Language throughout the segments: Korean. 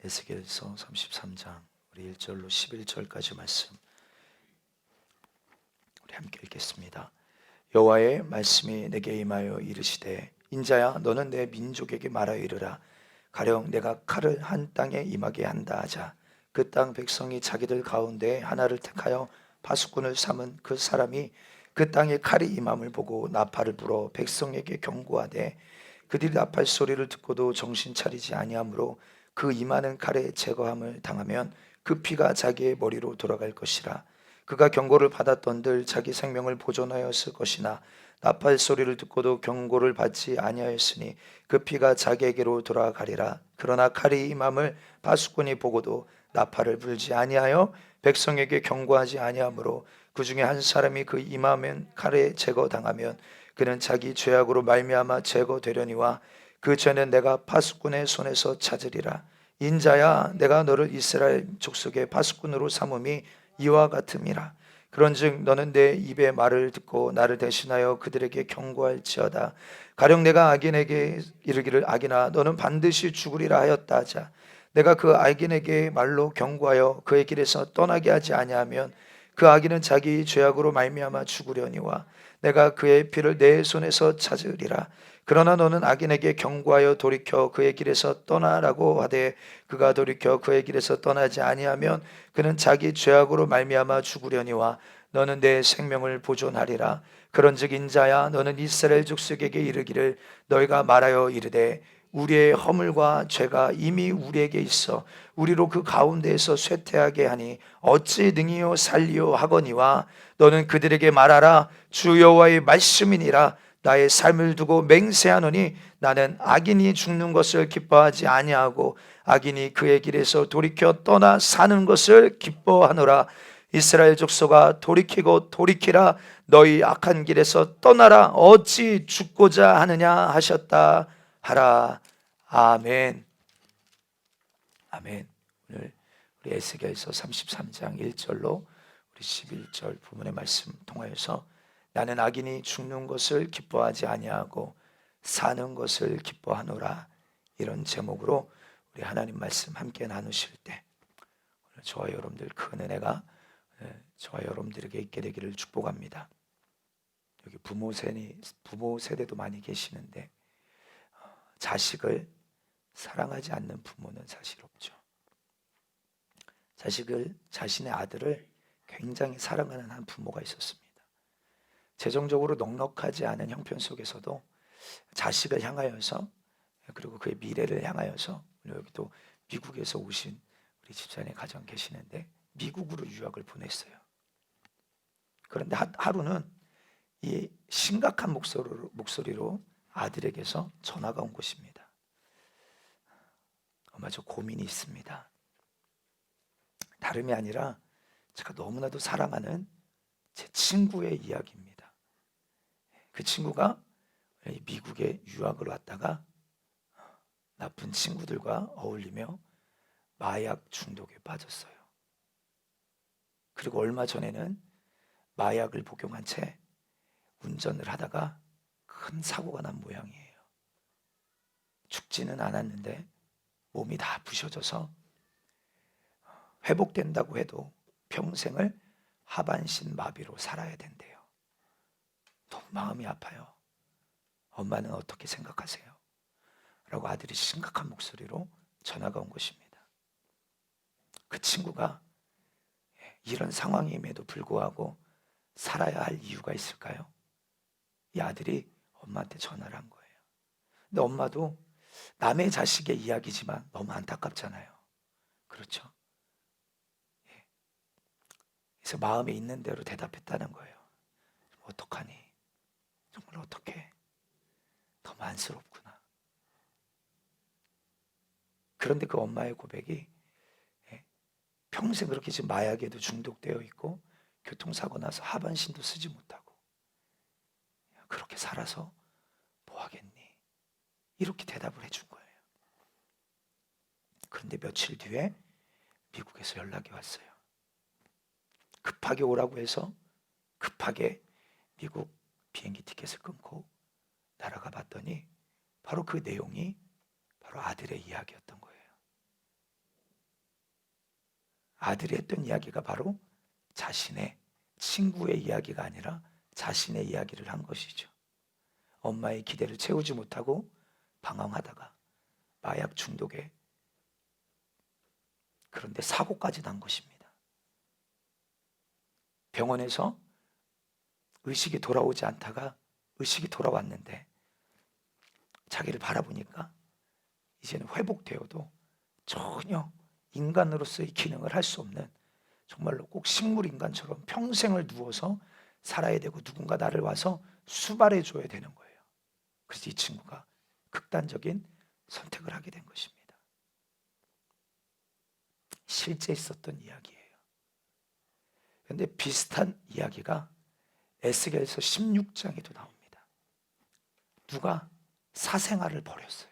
에스겔서 33장 우리 1절로 11절까지 말씀 우리 함께 읽겠습니다. 여호와의 말씀이 내게 임하여 이르시되 인자야 너는 내 민족에게 말하여 이르라. 가령 내가 칼을 한 땅에 임하게 한다 하자. 그 땅 백성이 자기들 가운데 하나를 택하여 파수꾼을 삼은 그 사람이 그 땅에 칼이 임함을 보고 나팔을 불어 백성에게 경고하되 그들이 나팔 소리를 듣고도 정신 차리지 아니하므로 그 임하는 칼에 제거함을 당하면 그 피가 자기의 머리로 돌아갈 것이라. 그가 경고를 받았던들 자기 생명을 보존하였을 것이나 나팔 소리를 듣고도 경고를 받지 아니하였으니 그 피가 자기에게로 돌아가리라. 그러나 칼이 임함을 파수꾼이 보고도 나팔을 불지 아니하여 백성에게 경고하지 아니하므로 그 중에 한 사람이 그 임하면 칼에 제거당하면 그는 자기 죄악으로 말미암아 제거되려니와 그 죄는 내가 파수꾼의 손에서 찾으리라. 인자야 내가 너를 이스라엘 족속의 파수꾼으로 삼음이 이와 같음이라. 그런즉 너는 내 입의 말을 듣고 나를 대신하여 그들에게 경고할지어다. 가령 내가 악인에게 이르기를 악인아 너는 반드시 죽으리라 하였다 하자. 내가 그 악인에게 말로 경고하여 그의 길에서 떠나게 하지 아니하면 그 악인은 자기 죄악으로 말미암아 죽으려니와 내가 그의 피를 내 손에서 찾으리라. 그러나 너는 악인에게 경고하여 돌이켜 그의 길에서 떠나라고 하되 그가 돌이켜 그의 길에서 떠나지 아니하면 그는 자기 죄악으로 말미암아 죽으려니와 너는 내 생명을 보존하리라. 그런즉 인자야 너는 이스라엘 족속에게 이르기를 너희가 말하여 이르되 우리의 허물과 죄가 이미 우리에게 있어 우리로 그 가운데에서 쇠퇴하게 하니 어찌 능히요 살리요 하거니와 너는 그들에게 말하라. 주 여호와의 말씀이니라. 나의 삶을 두고 맹세하노니 나는 악인이 죽는 것을 기뻐하지 아니하고 악인이 그의 길에서 돌이켜 떠나 사는 것을 기뻐하노라. 이스라엘 족속아 돌이키고 돌이키라. 너희 악한 길에서 떠나라. 어찌 죽고자 하느냐 하셨다 하라. 아멘. 아멘. 오늘 우리 에스겔서 33장 1절로 우리 11절 부분의 말씀 통하여서 나는 악인이 죽는 것을 기뻐하지 아니하고 사는 것을 기뻐하노라, 이런 제목으로 우리 하나님 말씀 함께 나누실 때 오늘 저와 여러분들 큰 은혜가 저와 여러분들에게 있게 되기를 축복합니다. 여기 부모 세대도 많이 계시는데 자식을 사랑하지 않는 부모는 사실 없죠. 자신의 아들을 굉장히 사랑하는 한 부모가 있었습니다. 재정적으로 넉넉하지 않은 형편 속에서도 자식을 향하여서, 그리고 그의 미래를 향하여서, 여기 또 미국에서 오신 우리 집사님 가정 계시는데 미국으로 유학을 보냈어요. 그런데 하루는 이 심각한 목소리로 아들에게서 전화가 온 것입니다. 엄마, 저 고민이 있습니다. 다름이 아니라 제가 너무나도 사랑하는 제 친구의 이야기입니다. 그 친구가 미국에 유학을 왔다가 나쁜 친구들과 어울리며 마약 중독에 빠졌어요. 그리고 얼마 전에는 마약을 복용한 채 운전을 하다가 큰 사고가 난 모양이에요. 죽지는 않았는데 몸이 다 부셔져서 회복된다고 해도 평생을 하반신 마비로 살아야 된대요. 너무 마음이 아파요. 엄마는 어떻게 생각하세요? 라고 아들이 심각한 목소리로 전화가 온 것입니다. 그 친구가 이런 상황임에도 불구하고 살아야 할 이유가 있을까요? 이 아들이 엄마한테 전화를 한 거예요. 근데 엄마도 남의 자식의 이야기지만 너무 안타깝잖아요. 그렇죠? 그래서 마음에 있는 대로 대답했다는 거예요. 어떡하니? 정말 어떡해? 너무 안쓰럽구나. 그런데 그 엄마의 고백이 평생 그렇게 지금 마약에도 중독되어 있고 교통사고 나서 하반신도 쓰지 못하고 그렇게 살아서 뭐 하겠니? 이렇게 대답을 해준 거예요. 그런데 며칠 뒤에 미국에서 연락이 왔어요. 급하게 오라고 해서 급하게 미국 비행기 티켓을 끊고 날아가 봤더니 바로 그 내용이 바로 아들의 이야기였던 거예요. 아들이 했던 이야기가 바로 자신의 친구의 이야기가 아니라 자신의 이야기를 한 것이죠. 엄마의 기대를 채우지 못하고 방황하다가 마약 중독에, 그런데 사고까지 난 것입니다. 병원에서 의식이 돌아오지 않다가 의식이 돌아왔는데 자기를 바라보니까 이제는 회복되어도 전혀 인간으로서의 기능을 할 수 없는, 정말로 꼭 식물인간처럼 평생을 누워서 살아야 되고 누군가 나를 와서 수발해 줘야 되는 거예요. 그래서 이 친구가 극단적인 선택을 하게 된 것입니다. 실제 있었던 이야기예요. 그런데 비슷한 이야기가 에스겔서 16장에도 나옵니다. 누가 사생아를 버렸어요.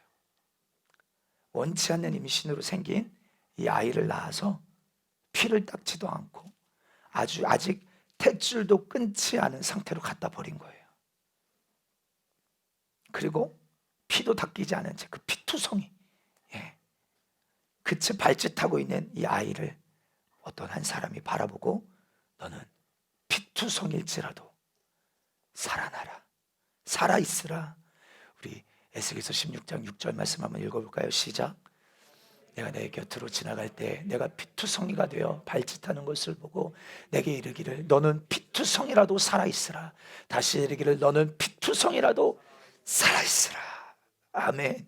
원치 않는 임신으로 생긴 이 아이를 낳아서 피를 닦지도 않고 아직 탯줄도 끊지 않은 상태로 갖다 버린 거예요. 그리고 피도 닦이지 않은 채 그 피투성이, 그채 발짓하고 있는 이 아이를 어떤 한 사람이 바라보고 너는 피투성일지라도 살아나라, 살아있으라. 우리 에스겔서 16장 6절 말씀 한번 읽어볼까요? 시작. 내가 내 곁으로 지나갈 때 내가 피투성이가 되어 발짓하는 것을 보고 내게 이르기를 너는 피투성이라도 살아있으라. 다시 이르기를 너는 피투성이라도 살아있으라. 아멘.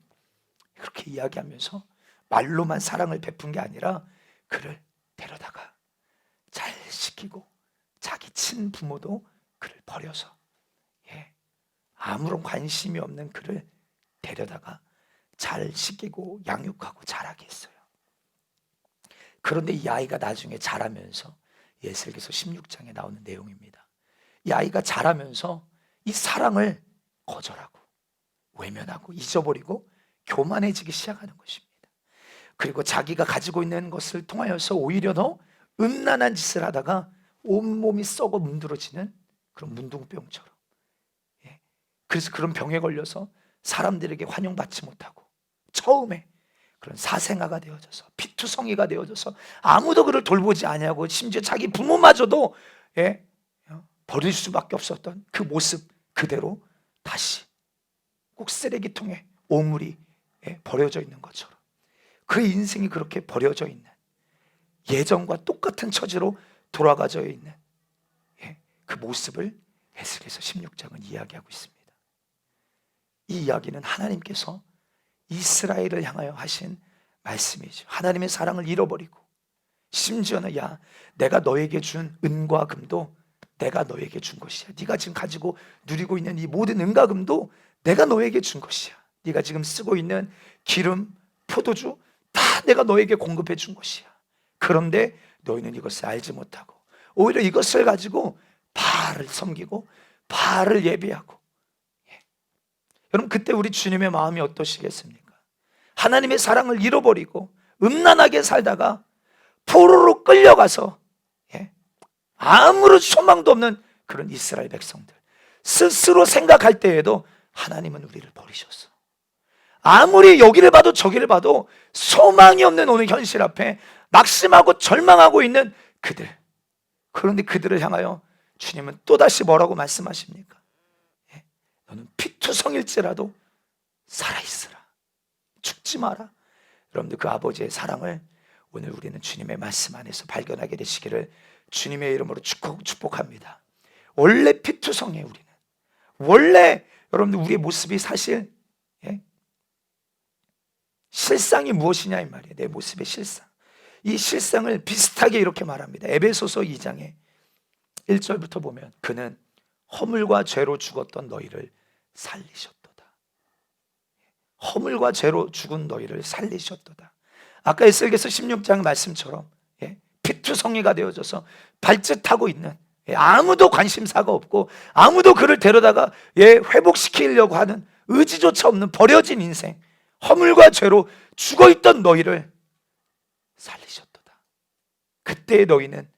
그렇게 이야기하면서 말로만 사랑을 베푼 게 아니라 그를 데려다가 잘 시키고 자기 친부모도 그를 버려서 아무런 관심이 없는 그를 데려다가 잘 시키고 양육하고 자라게 했어요. 그런데 이 아이가 나중에 자라면서, 에스겔서 16장에 나오는 내용입니다. 이 아이가 자라면서 이 사랑을 거절하고 외면하고 잊어버리고 교만해지기 시작하는 것입니다. 그리고 자기가 가지고 있는 것을 통하여서 오히려 더 음란한 짓을 하다가 온몸이 썩어 문드러지는 그런 문둥병처럼, 그래서 그런 병에 걸려서 사람들에게 환영받지 못하고 처음에 그런 사생아가 되어져서 피투성이가 되어져서 아무도 그를 돌보지 아니하고 심지어 자기 부모마저도 버릴 수밖에 없었던 그 모습 그대로 다시 꼭 쓰레기통에 오물이 버려져 있는 것처럼 그 인생이 그렇게 버려져 있는, 예전과 똑같은 처지로 돌아가져 있는 그 모습을 에스겔서 16장은 이야기하고 있습니다. 이 이야기는 하나님께서 이스라엘을 향하여 하신 말씀이죠. 하나님의 사랑을 잃어버리고 심지어는 내가 너에게 준 은과 금도 내가 너에게 준 것이야. 네가 지금 가지고 누리고 있는 이 모든 은과 금도 내가 너에게 준 것이야. 네가 지금 쓰고 있는 기름, 포도주 다 내가 너에게 공급해 준 것이야. 그런데 너희는 이것을 알지 못하고 오히려 이것을 가지고 바알을 섬기고 바알을 예배하고. 여러분, 그때 우리 주님의 마음이 어떠시겠습니까? 하나님의 사랑을 잃어버리고 음란하게 살다가 포로로 끌려가서 아무런 소망도 없는 그런 이스라엘 백성들, 스스로 생각할 때에도 하나님은 우리를 버리셨어. 아무리 여기를 봐도 저기를 봐도 소망이 없는 오늘 현실 앞에 낙심하고 절망하고 있는 그들, 그런데 그들을 향하여 주님은 또다시 뭐라고 말씀하십니까? 너는 피투성일지라도 살아있으라, 죽지 마라. 여러분들, 그 아버지의 사랑을 오늘 우리는 주님의 말씀 안에서 발견하게 되시기를 주님의 이름으로 축복합니다. 원래 피투성이에요. 우리는 원래, 여러분들, 우리의 모습이 사실 실상이 무엇이냐 이 말이에요. 내 모습의 실상. 이 실상을 비슷하게 이렇게 말합니다. 에베소서 2장에 1절부터 보면 그는 허물과 죄로 죽었던 너희를 살리셨도다. 허물과 죄로 죽은 너희를 살리셨도다. 아까 에스겔서 16장 말씀처럼 피투성이가 되어져서 발짓하고 있는, 아무도 관심사가 없고 아무도 그를 데려다가 회복시키려고 하는 의지조차 없는 버려진 인생, 허물과 죄로 죽어있던 너희를 살리셨도다. 그때 너희는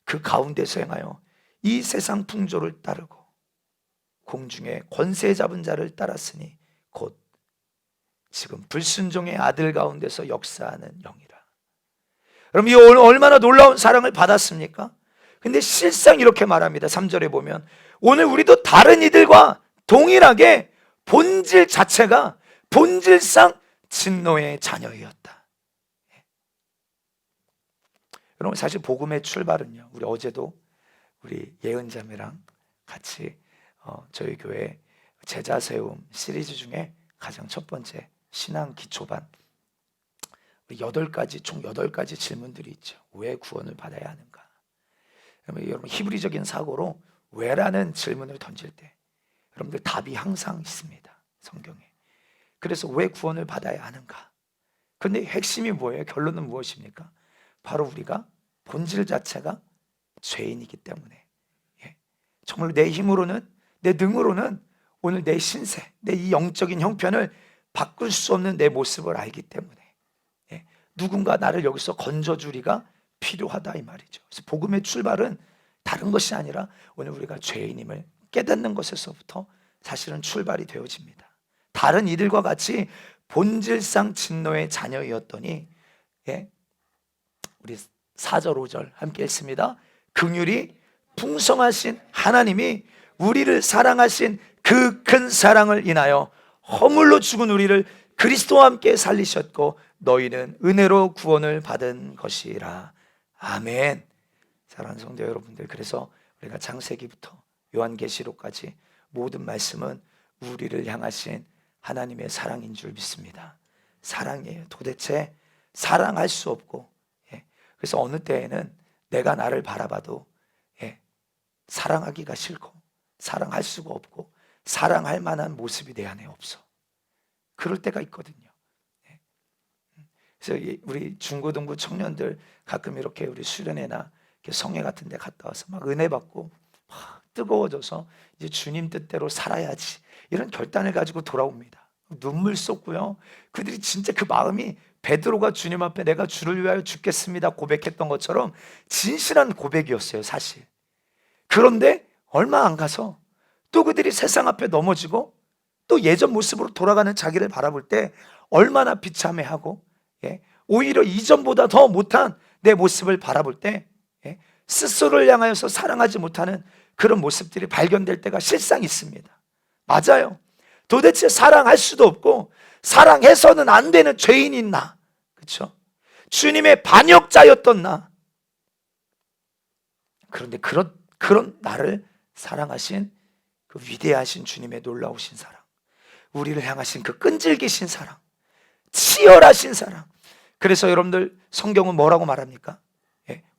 그 가운데서 행하여 이 세상 풍조를 따르고 공중에 권세 잡은 자를 따랐으니 곧 지금 불순종의 아들 가운데서 역사하는 영이라. 여러분, 이 얼마나 놀라운 사랑을 받았습니까? 근데 실상 이렇게 말합니다. 3절에 보면 오늘 우리도 다른 이들과 동일하게 본질 자체가 본질상 진노의 자녀이었다. 여러분, 사실 복음의 출발은요, 우리 어제도 우리 예은자매랑 같이 저희 교회 제자 세움 시리즈 중에 가장 첫 번째 신앙 기초반, 우리 총 8가지 질문들이 있죠. 왜 구원을 받아야 하는가? 여러분, 히브리적인 사고로 왜라는 질문을 던질 때 여러분들 답이 항상 있습니다, 성경에. 그래서 왜 구원을 받아야 하는가? 근데 핵심이 뭐예요? 결론은 무엇입니까? 바로 우리가 본질 자체가 죄인이기 때문에, 정말 내 힘으로는, 내 능으로는 오늘 내 신세, 내 이 영적인 형편을 바꿀 수 없는 내 모습을 알기 때문에 누군가 나를 여기서 건져주리가 필요하다, 이 말이죠. 그래서 복음의 출발은 다른 것이 아니라 오늘 우리가 죄인임을 깨닫는 것에서부터 사실은 출발이 되어집니다. 다른 이들과 같이 본질상 진노의 자녀이었더니, 우리 4절 5절 함께 읽습니다. 긍휼이 풍성하신 하나님이 우리를 사랑하신 그 큰 사랑을 인하여 허물로 죽은 우리를 그리스도와 함께 살리셨고 너희는 은혜로 구원을 받은 것이라. 아멘. 사랑하는 성도 여러분들, 그래서 우리가 창세기부터 요한계시록까지 모든 말씀은 우리를 향하신 하나님의 사랑인 줄 믿습니다. 사랑이에요. 도대체 사랑할 수 없고, 그래서 어느 때에는 내가 나를 바라봐도 사랑하기가 싫고 사랑할 수가 없고 사랑할 만한 모습이 내 안에 없어. 그럴 때가 있거든요. 그래서 우리 중고등부 청년들 가끔 이렇게 우리 수련회나 성회 같은 데 갔다 와서 막 은혜 받고 막 뜨거워져서 이제 주님 뜻대로 살아야지, 이런 결단을 가지고 돌아옵니다. 눈물 쏟고요. 그들이 진짜 그 마음이 베드로가 주님 앞에 내가 주를 위하여 죽겠습니다 고백했던 것처럼 진실한 고백이었어요, 사실. 그런데 얼마 안 가서 또 그들이 세상 앞에 넘어지고 또 예전 모습으로 돌아가는 자기를 바라볼 때 얼마나 비참해하고, 오히려 이전보다 더 못한 내 모습을 바라볼 때 스스로를 향하여서 사랑하지 못하는 그런 모습들이 발견될 때가 실상 있습니다. 맞아요. 도대체 사랑할 수도 없고 사랑해서는 안 되는 죄인인 나, 그렇죠? 주님의 반역자였던 나. 그런데 그런 나를 사랑하신 그 위대하신 주님의 놀라우신 사랑, 우리를 향하신 그 끈질기신 사랑, 치열하신 사랑. 그래서 여러분들 성경은 뭐라고 말합니까?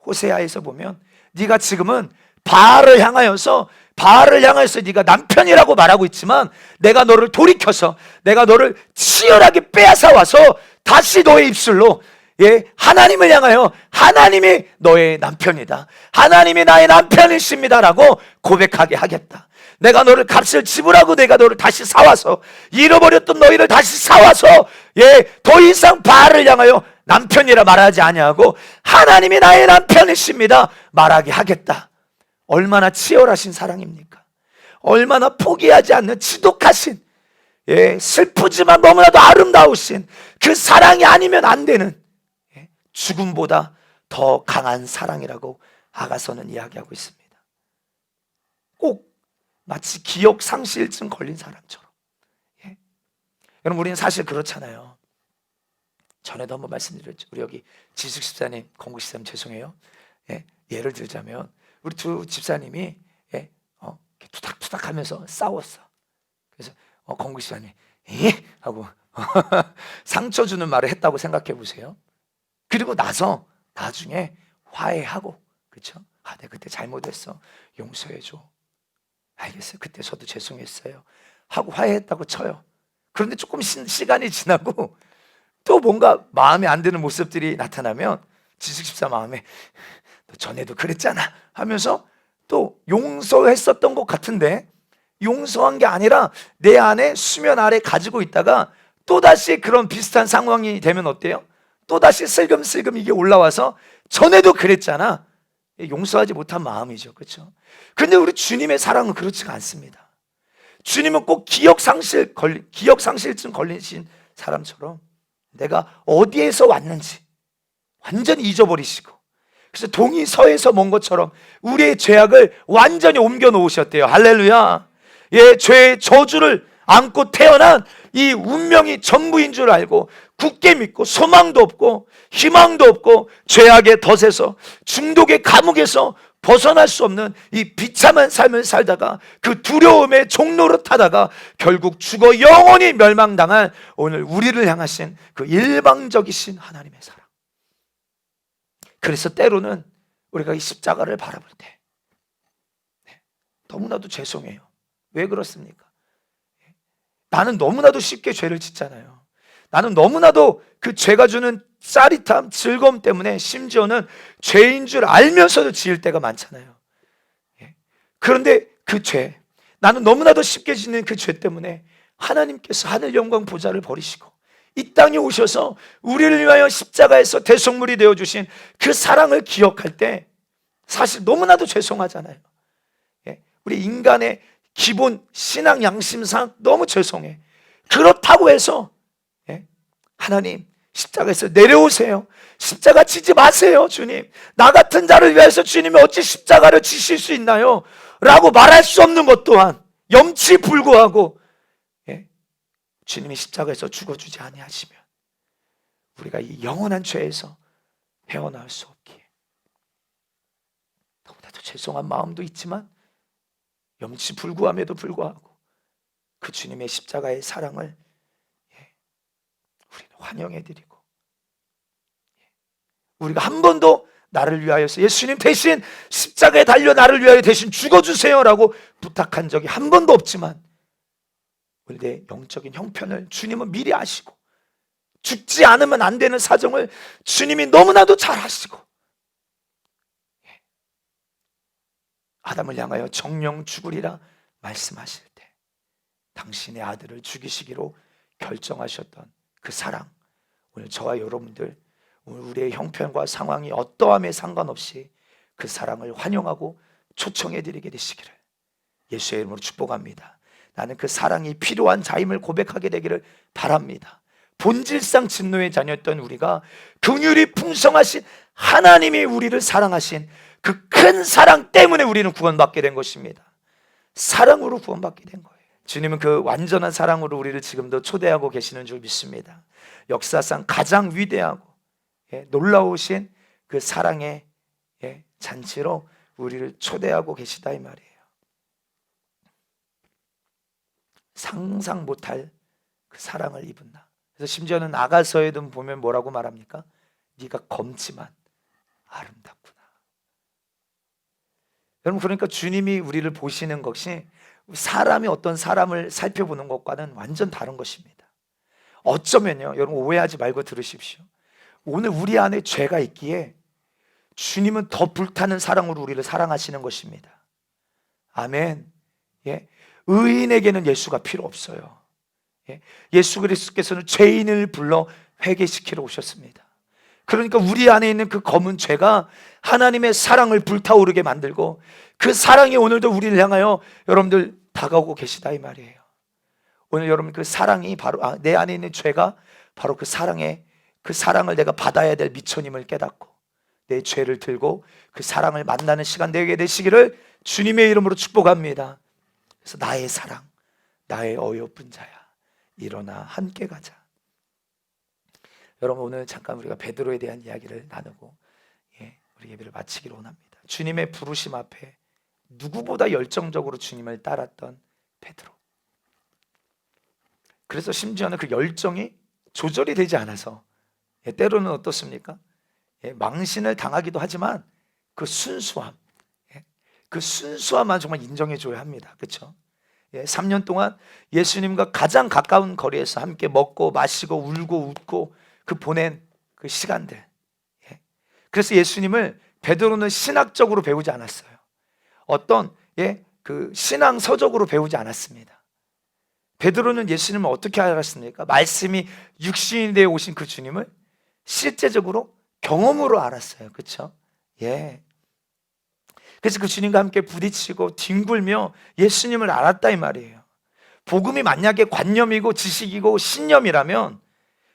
호세아에서 보면 네가 지금은 바알을 향하여서 네가 남편이라고 말하고 있지만 내가 너를 돌이켜서 내가 너를 치열하게 빼앗아 와서 다시 너의 입술로 하나님을 향하여 하나님이 너의 남편이다, 하나님이 나의 남편이십니다라고 고백하게 하겠다. 내가 너를 값을 지불하고 내가 너를 다시 사와서 잃어버렸던 너희를 다시 사와서 더 이상 바알을 향하여 남편이라 말하지 아니하고 하나님이 나의 남편이십니다 말하게 하겠다. 얼마나 치열하신 사랑입니까? 얼마나 포기하지 않는 지독하신, 슬프지만 너무나도 아름다우신 그 사랑이 아니면 안 되는, 죽음보다 더 강한 사랑이라고 아가서는 이야기하고 있습니다. 꼭 마치 기억상실증 걸린 사람처럼. 여러분, 우리는 사실 그렇잖아요. 전에도 한번 말씀드렸죠. 우리 여기 지숙 집사님, 공구 집사님 죄송해요. 예를 들자면 우리 두 집사님이 투닥투닥 하면서 싸웠어. 그래서 공구 집사님이 하고 상처 주는 말을 했다고 생각해 보세요. 그리고 나중에 화해하고, 그렇죠? 내가 그때 잘못했어, 용서해줘, 알겠어요, 그때 저도 죄송했어요 하고 화해했다고 쳐요. 그런데 조금 시간이 지나고 또 뭔가 마음에 안 드는 모습들이 나타나면 지숙 집사 마음에 너 전에도 그랬잖아 하면서 또 용서했었던 것 같은데 용서한 게 아니라 내 안에 수면 아래 가지고 있다가 또다시 그런 비슷한 상황이 되면 어때요? 또다시 슬금슬금 이게 올라와서 전에도 그랬잖아, 용서하지 못한 마음이죠, 그렇죠? 근데 우리 주님의 사랑은 그렇지가 않습니다. 주님은 꼭 기억상실증 걸리신 사람처럼 내가 어디에서 왔는지 완전히 잊어버리시고, 그래서 동이 서에서 먼 것처럼 우리의 죄악을 완전히 옮겨 놓으셨대요. 할렐루야. 예, 죄의 저주를 안고 태어난 이 운명이 전부인 줄 알고 굳게 믿고 소망도 없고 희망도 없고 죄악의 덫에서 중독의 감옥에서 벗어날 수 없는 이 비참한 삶을 살다가 그 두려움의 종로로 타다가 결국 죽어 영원히 멸망당한 오늘 우리를 향하신 그 일방적이신 하나님의 사랑. 그래서 때로는 우리가 이 십자가를 바라볼 때 너무나도 죄송해요. 왜 그렇습니까? 나는 너무나도 쉽게 죄를 짓잖아요. 나는 너무나도 그 죄가 주는 짜릿함, 즐거움 때문에 심지어는 죄인 줄 알면서도 지을 때가 많잖아요. 그런데 그 죄, 나는 너무나도 쉽게 짓는 그 죄 때문에 하나님께서 하늘 영광 보좌를 버리시고 이 땅에 오셔서 우리를 위하여 십자가에서 대속물이 되어주신 그 사랑을 기억할 때 사실 너무나도 죄송하잖아요. 우리 인간의 기본 신앙 양심상 너무 죄송해. 그렇다고 해서 하나님 십자가에서 내려오세요. 십자가 지지 마세요. 주님, 나 같은 자를 위해서 주님이 어찌 십자가를 지실 수 있나요? 라고 말할 수 없는 것 또한 염치불구하고 주님이 십자가에서 죽어주지 아니하시면 우리가 이 영원한 죄에서 헤어나올 수 없기에 너무나도 죄송한 마음도 있지만 염치불구함에도 불구하고 그 주님의 십자가의 사랑을 우리는 환영해드리고, 우리가 한 번도 나를 위하여서 예수님 대신 십자가에 달려 나를 위하여 대신 죽어주세요 라고 부탁한 적이 한 번도 없지만 우리의 영적인 형편을 주님은 미리 아시고 죽지 않으면 안 되는 사정을 주님이 너무나도 잘 아시고 아담을 향하여 정령 죽으리라 말씀하실 때 당신의 아들을 죽이시기로 결정하셨던 그 사랑, 오늘 저와 여러분들 오늘 우리의 형편과 상황이 어떠함에 상관없이 그 사랑을 환영하고 초청해 드리게 되시기를 예수의 이름으로 축복합니다. 나는 그 사랑이 필요한 자임을 고백하게 되기를 바랍니다. 본질상 진노의 자녀였던 우리가 긍휼이 풍성하신 하나님이 우리를 사랑하신 그 큰 사랑 때문에 우리는 구원받게 된 것입니다. 사랑으로 구원받게 된 거예요. 주님은 그 완전한 사랑으로 우리를 지금도 초대하고 계시는 줄 믿습니다. 역사상 가장 위대하고 놀라우신 그 사랑의 잔치로 우리를 초대하고 계시다 이 말이에요. 상상 못할 그 사랑을 입은 나. 그래서 심지어는 아가서에도 보면 뭐라고 말합니까? 네가 검지만 아름답구나. 여러분, 그러니까 주님이 우리를 보시는 것이 사람이 어떤 사람을 살펴보는 것과는 완전 다른 것입니다. 어쩌면요, 여러분 오해하지 말고 들으십시오. 오늘 우리 안에 죄가 있기에 주님은 더 불타는 사랑으로 우리를 사랑하시는 것입니다. 아멘. 의인에게는 예수가 필요 없어요. 예수 그리스도께서는 죄인을 불러 회개시키러 오셨습니다. 그러니까 우리 안에 있는 그 검은 죄가 하나님의 사랑을 불타오르게 만들고 그 사랑이 오늘도 우리를 향하여 여러분들 다가오고 계시다 이 말이에요. 오늘 여러분 그 사랑이 바로 내 안에 있는 죄가 바로 그 사랑을 내가 받아야 될 미천임을 깨닫고 내 죄를 들고 그 사랑을 만나는 시간 되게 되시기를 주님의 이름으로 축복합니다. 그래서 나의 사랑, 나의 어여쁜 자야, 일어나 함께 가자. 여러분, 오늘 잠깐 우리가 베드로에 대한 이야기를 나누고 우리 예배를 마치기로 원합니다. 주님의 부르심 앞에 누구보다 열정적으로 주님을 따랐던 베드로. 그래서 심지어는 그 열정이 조절이 되지 않아서 때로는 어떻습니까? 망신을 당하기도 하지만 그 순수함, 그 순수함만 정말 인정해줘야 합니다. 그렇죠? 3년 동안 예수님과 가장 가까운 거리에서 함께 먹고 마시고 울고 웃고 그 보낸 그 시간들. 그래서 예수님을 베드로는 신학적으로 배우지 않았어요. 어떤 그 신앙 서적으로 배우지 않았습니다. 베드로는 예수님을 어떻게 알았습니까? 말씀이 육신이 되어 오신 그 주님을 실제적으로 경험으로 알았어요. 그렇죠? 그래서 그 주님과 함께 부딪히고 뒹굴며 예수님을 알았다 이 말이에요. 복음이 만약에 관념이고 지식이고 신념이라면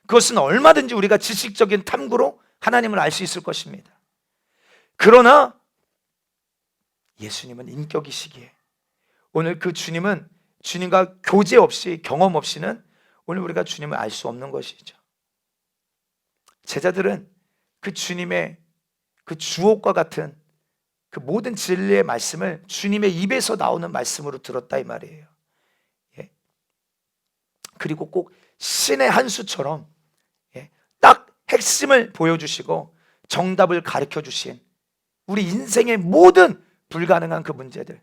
그것은 얼마든지 우리가 지식적인 탐구로 하나님을 알 수 있을 것입니다. 그러나 예수님은 인격이시기에 오늘 그 주님은 주님과 교제 없이 경험 없이는 오늘 우리가 주님을 알 수 없는 것이죠. 제자들은 그 주님의 그 주옥과 같은 그 모든 진리의 말씀을 주님의 입에서 나오는 말씀으로 들었다 이 말이에요. 예. 그리고 꼭 신의 한 수처럼 딱 핵심을 보여주시고 정답을 가르쳐 주신 우리 인생의 모든 불가능한 그 문제들,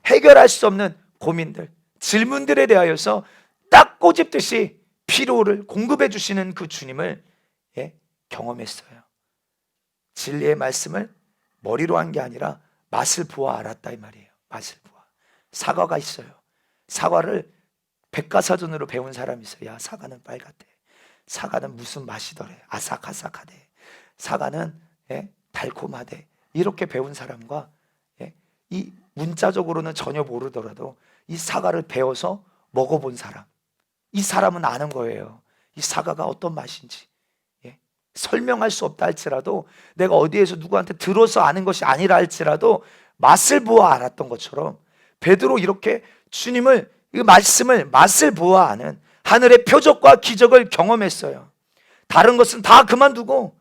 해결할 수 없는 고민들, 질문들에 대하여서 딱 꼬집듯이 피로를 공급해 주시는 그 주님을 경험했어요. 진리의 말씀을 머리로 한 게 아니라 맛을 보아 알았다 이 말이에요. 맛을 보아. 사과가 있어요. 사과를 백과사전으로 배운 사람이 있어요. 야, 사과는 빨갛대. 사과는 무슨 맛이더래. 아삭아삭하대. 사과는 달콤하대. 이렇게 배운 사람과 이 문자적으로는 전혀 모르더라도 이 사과를 배워서 먹어본 사람, 이 사람은 아는 거예요. 이 사과가 어떤 맛인지. 설명할 수 없다 할지라도, 내가 어디에서 누구한테 들어서 아는 것이 아니라 할지라도 맛을 보아 알았던 것처럼 베드로 이렇게 주님을, 이 말씀을 맛을 보아 아는 하늘의 표적과 기적을 경험했어요. 다른 것은 다 그만두고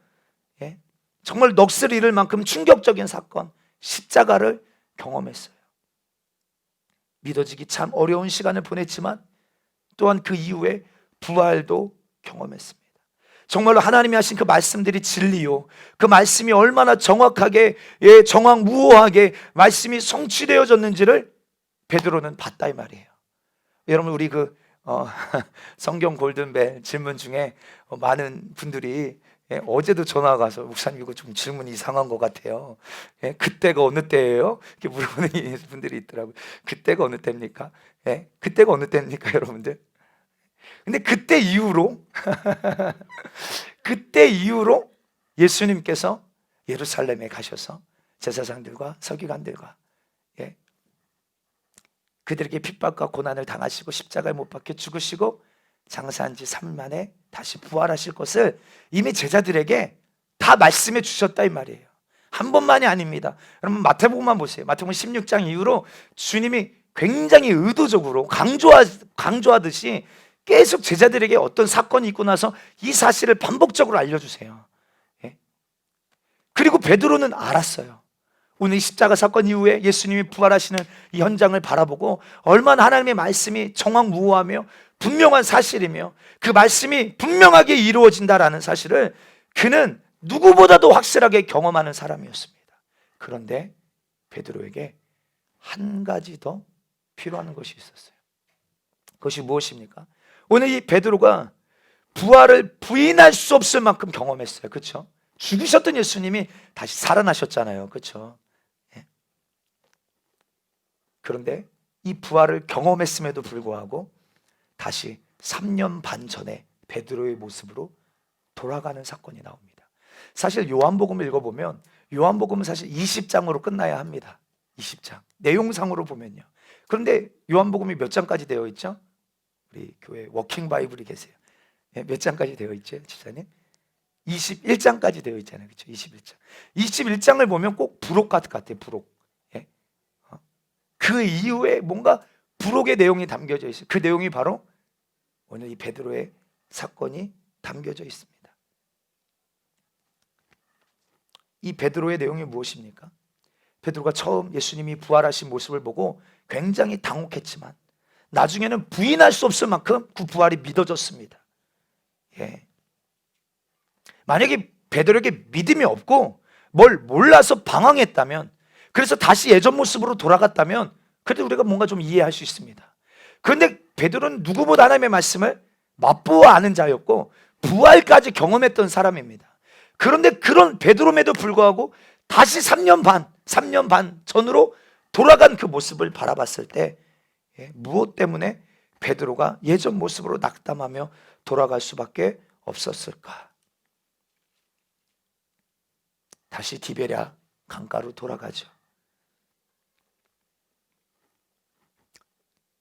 정말 넋을 잃을 만큼 충격적인 사건, 십자가를 경험했어요. 믿어지기 참 어려운 시간을 보냈지만 또한 그 이후에 부활도 경험했습니다. 정말로 하나님이 하신 그 말씀들이 진리요, 그 말씀이 얼마나 정확하게, 정확무오하게 말씀이 성취되어졌는지를 베드로는 봤다 이 말이에요. 여러분, 우리 성경 골든벨 질문 중에 많은 분들이 어제도 전화가 와서 목사님 이거 좀 질문이 이상한 것 같아요. 그때가 어느 때예요? 이렇게 물어보는 분들이 있더라고요. 그때가 어느 때입니까? 그때가 어느 때입니까, 여러분들? 근데 그때 이후로 그때 이후로 예수님께서 예루살렘에 가셔서 제사장들과 서기관들과 그들에게 핍박과 고난을 당하시고 십자가에 못 박혀 죽으시고 장사한 지 3일 만에 다시 부활하실 것을 이미 제자들에게 다 말씀해 주셨다 이 말이에요. 한 번만이 아닙니다. 여러분, 마태복음만 보세요. 마태복음 16장 이후로 주님이 굉장히 의도적으로 강조하듯이 계속 제자들에게 어떤 사건이 있고 나서 이 사실을 반복적으로 알려주세요. 그리고 베드로는 알았어요. 오늘 십자가 사건 이후에 예수님이 부활하시는 이 현장을 바라보고 얼마나 하나님의 말씀이 정확무오하며 분명한 사실이며 그 말씀이 분명하게 이루어진다라는 사실을 그는 누구보다도 확실하게 경험하는 사람이었습니다. 그런데 베드로에게 한 가지 더 필요한 것이 있었어요. 그것이 무엇입니까? 오늘 이 베드로가 부활을 부인할 수 없을 만큼 경험했어요. 그렇죠? 죽으셨던 예수님이 다시 살아나셨잖아요. 그렇죠? 그런데 이 부활을 경험했음에도 불구하고 다시 3년 반 전에 베드로의 모습으로 돌아가는 사건이 나옵니다. 사실 요한복음을 읽어보면 요한복음은 사실 20장으로 끝나야 합니다. 20장 내용상으로 보면요. 그런데 요한복음이 몇 장까지 되어 있죠? 우리 교회 워킹 바이블이 계세요. 몇 장까지 되어 있죠, 집사님? 21장까지 되어 있잖아요. 그렇죠? 21장. 21장을 보면 꼭 부록 같아요. 부록. 그 이후에 뭔가 부록의 내용이 담겨져 있어요. 그 내용이 바로 오늘 이 베드로의 사건이 담겨져 있습니다. 이 베드로의 내용이 무엇입니까? 베드로가 처음 예수님이 부활하신 모습을 보고 굉장히 당혹했지만 나중에는 부인할 수 없을 만큼 그 부활이 믿어졌습니다. 만약에 베드로에게 믿음이 없고 뭘 몰라서 방황했다면, 그래서 다시 예전 모습으로 돌아갔다면 그래도 우리가 뭔가 좀 이해할 수 있습니다. 그런데 베드로는 누구보다 하나님의 말씀을 맛보아 아는 자였고 부활까지 경험했던 사람입니다. 그런데 그런 베드로임에도 불구하고 다시 3년 반 전으로 돌아간 그 모습을 바라봤을 때 무엇 때문에 베드로가 예전 모습으로 낙담하며 돌아갈 수밖에 없었을까? 다시 디베랴 강가로 돌아가죠.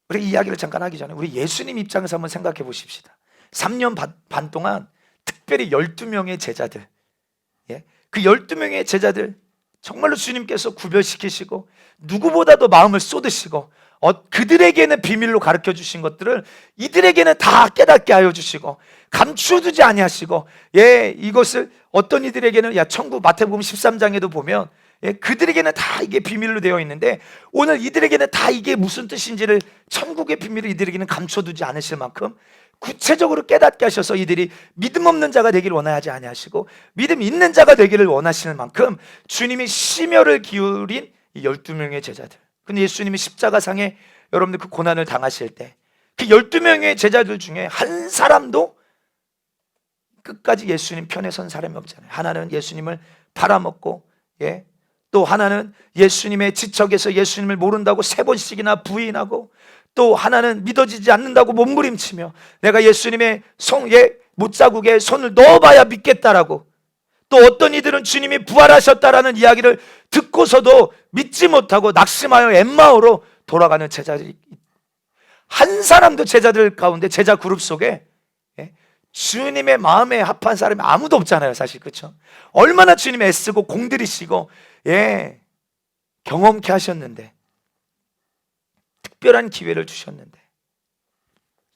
우리 이야기를 잠깐 하기 전에 우리 예수님 입장에서 한번 생각해 보십시다. 3년 반 동안 특별히 12명의 제자들, 그 12명의 제자들 정말로 주님께서 구별시키시고 누구보다도 마음을 쏟으시고 그들에게는 비밀로 가르쳐 주신 것들을 이들에게는 다 깨닫게 하여 주시고 감추두지 아니하시고 이것을 어떤 이들에게는 천국 마태복음 13장에도 보면 그들에게는 다 이게 비밀로 되어 있는데 오늘 이들에게는 다 이게 무슨 뜻인지를 천국의 비밀을 이들에게는 감춰두지 않으실 만큼 구체적으로 깨닫게 하셔서 이들이 믿음 없는 자가 되기를 원하지 아니하시고 믿음 있는 자가 되기를 원하시는 만큼 주님이 심혈을 기울인 이 12명의 제자들. 근데 예수님이 십자가상에 여러분들 그 고난을 당하실 때 그 12명의 제자들 중에 한 사람도 끝까지 예수님 편에 선 사람이 없잖아요. 하나는 예수님을 팔아먹고 또 하나는 예수님의 지척에서 예수님을 모른다고 3번씩이나 부인하고 또 하나는 믿어지지 않는다고 몸부림치며 내가 예수님의 못자국에 손을 넣어봐야 믿겠다라고 또 어떤 이들은 주님이 부활하셨다라는 이야기를 듣고서도 믿지 못하고 낙심하여 엠마오로 돌아가는 제자들이 한 사람도 제자들 가운데 제자 그룹 속에 주님의 마음에 합한 사람이 아무도 없잖아요. 사실 그렇죠? 얼마나 주님 애쓰고 공들이시고 경험케 하셨는데 특별한 기회를 주셨는데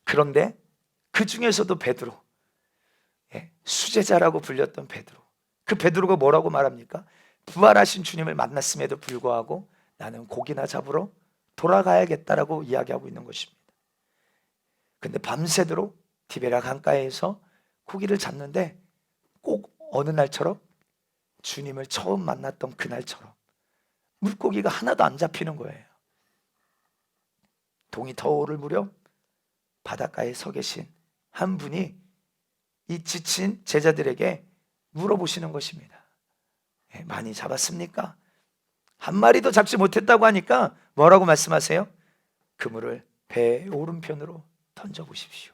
그런데 그 중에서도 베드로 수제자라고 불렸던 베드로 그 베드로가 뭐라고 말합니까? 부활하신 주님을 만났음에도 불구하고 나는 고기나 잡으러 돌아가야겠다라고 이야기하고 있는 것입니다. 근데 밤새도록 디베라 강가에서 고기를 잡는데 꼭 어느 날처럼 주님을 처음 만났던 그날처럼 물고기가 하나도 안 잡히는 거예요. 동이 터오를 무렵 바닷가에 서 계신 한 분이 이 지친 제자들에게 물어보시는 것입니다. 많이 잡았습니까? 한 마리도 잡지 못했다고 하니까 뭐라고 말씀하세요? 그물을 배 오른편으로 던져보십시오.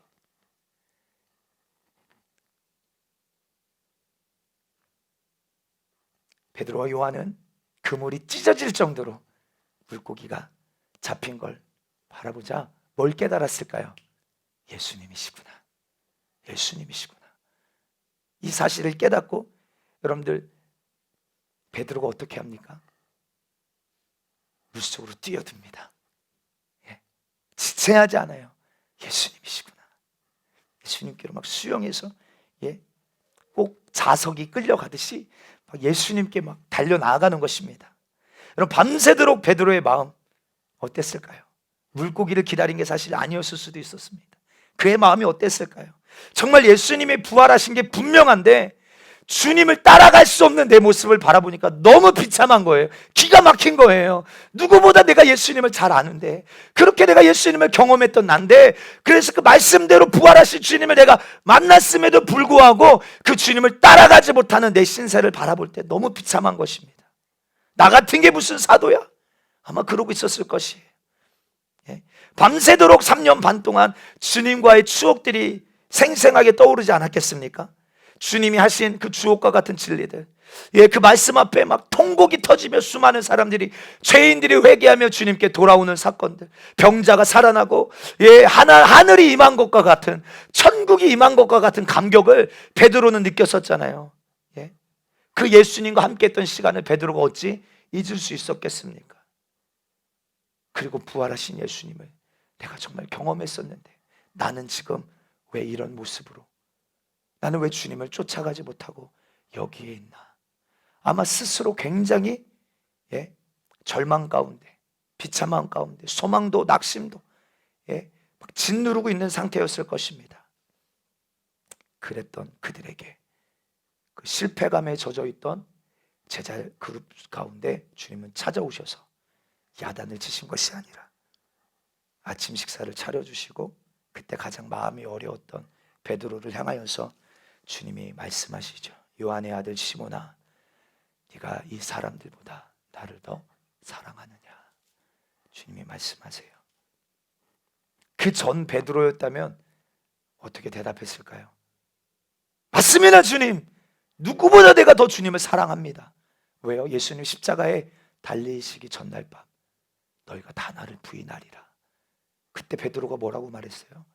베드로와 요한은 그물이 찢어질 정도로 물고기가 잡힌 걸 바라보자 뭘 깨달았을까요? 예수님이시구나. 예수님이시구나. 이 사실을 깨닫고 여러분들 베드로가 어떻게 합니까? 물속으로 뛰어듭니다. 지체하지 않아요. 예수님이시구나. 예수님께로 막 수영해서 꼭 자석이 끌려가듯이 막 예수님께 막 달려나가는 것입니다. 여러분 밤새도록 베드로의 마음 어땠을까요? 물고기를 기다린 게 사실 아니었을 수도 있었습니다. 그의 마음이 어땠을까요? 정말 예수님이 부활하신 게 분명한데 주님을 따라갈 수 없는 내 모습을 바라보니까 너무 비참한 거예요. 기가 막힌 거예요. 누구보다 내가 예수님을 잘 아는데 그렇게 내가 예수님을 경험했던 난데 그래서 그 말씀대로 부활하신 주님을 내가 만났음에도 불구하고 그 주님을 따라가지 못하는 내 신세를 바라볼 때 너무 비참한 것입니다. 나 같은 게 무슨 사도야? 아마 그러고 있었을 것이에요. 밤새도록 3년 반 동안 주님과의 추억들이 생생하게 떠오르지 않았겠습니까? 주님이 하신 그 주옥과 같은 진리들, 그 말씀 앞에 막 통곡이 터지며 수많은 사람들이 죄인들이 회개하며 주님께 돌아오는 사건들, 병자가 살아나고 하늘이 임한 것과 같은 천국이 임한 것과 같은 감격을 베드로는 느꼈었잖아요. 그 예수님과 함께했던 시간을 베드로가 어찌 잊을 수 있었겠습니까? 그리고 부활하신 예수님을 내가 정말 경험했었는데 나는 지금 왜 이런 모습으로, 나는 왜 주님을 쫓아가지 못하고 여기에 있나? 아마 스스로 굉장히 절망 가운데, 비참한 가운데, 소망도 낙심도 막 짓누르고 있는 상태였을 것입니다. 그랬던 그들에게 그 실패감에 젖어 있던 제자 그룹 가운데 주님은 찾아오셔서 야단을 치신 것이 아니라 아침 식사를 차려주시고 그때 가장 마음이 어려웠던 베드로를 향하여서 주님이 말씀하시죠. 요한의 아들 시몬아, 네가 이 사람들보다 나를 더 사랑하느냐? 주님이 말씀하세요. 그 전 베드로였다면 어떻게 대답했을까요? 맞습니다 주님, 누구보다 내가 더 주님을 사랑합니다. 왜요? 예수님 십자가에 달리시기 전날 밤 너희가 다 나를 부인하리라. 그때 베드로가 뭐라고 말했어요?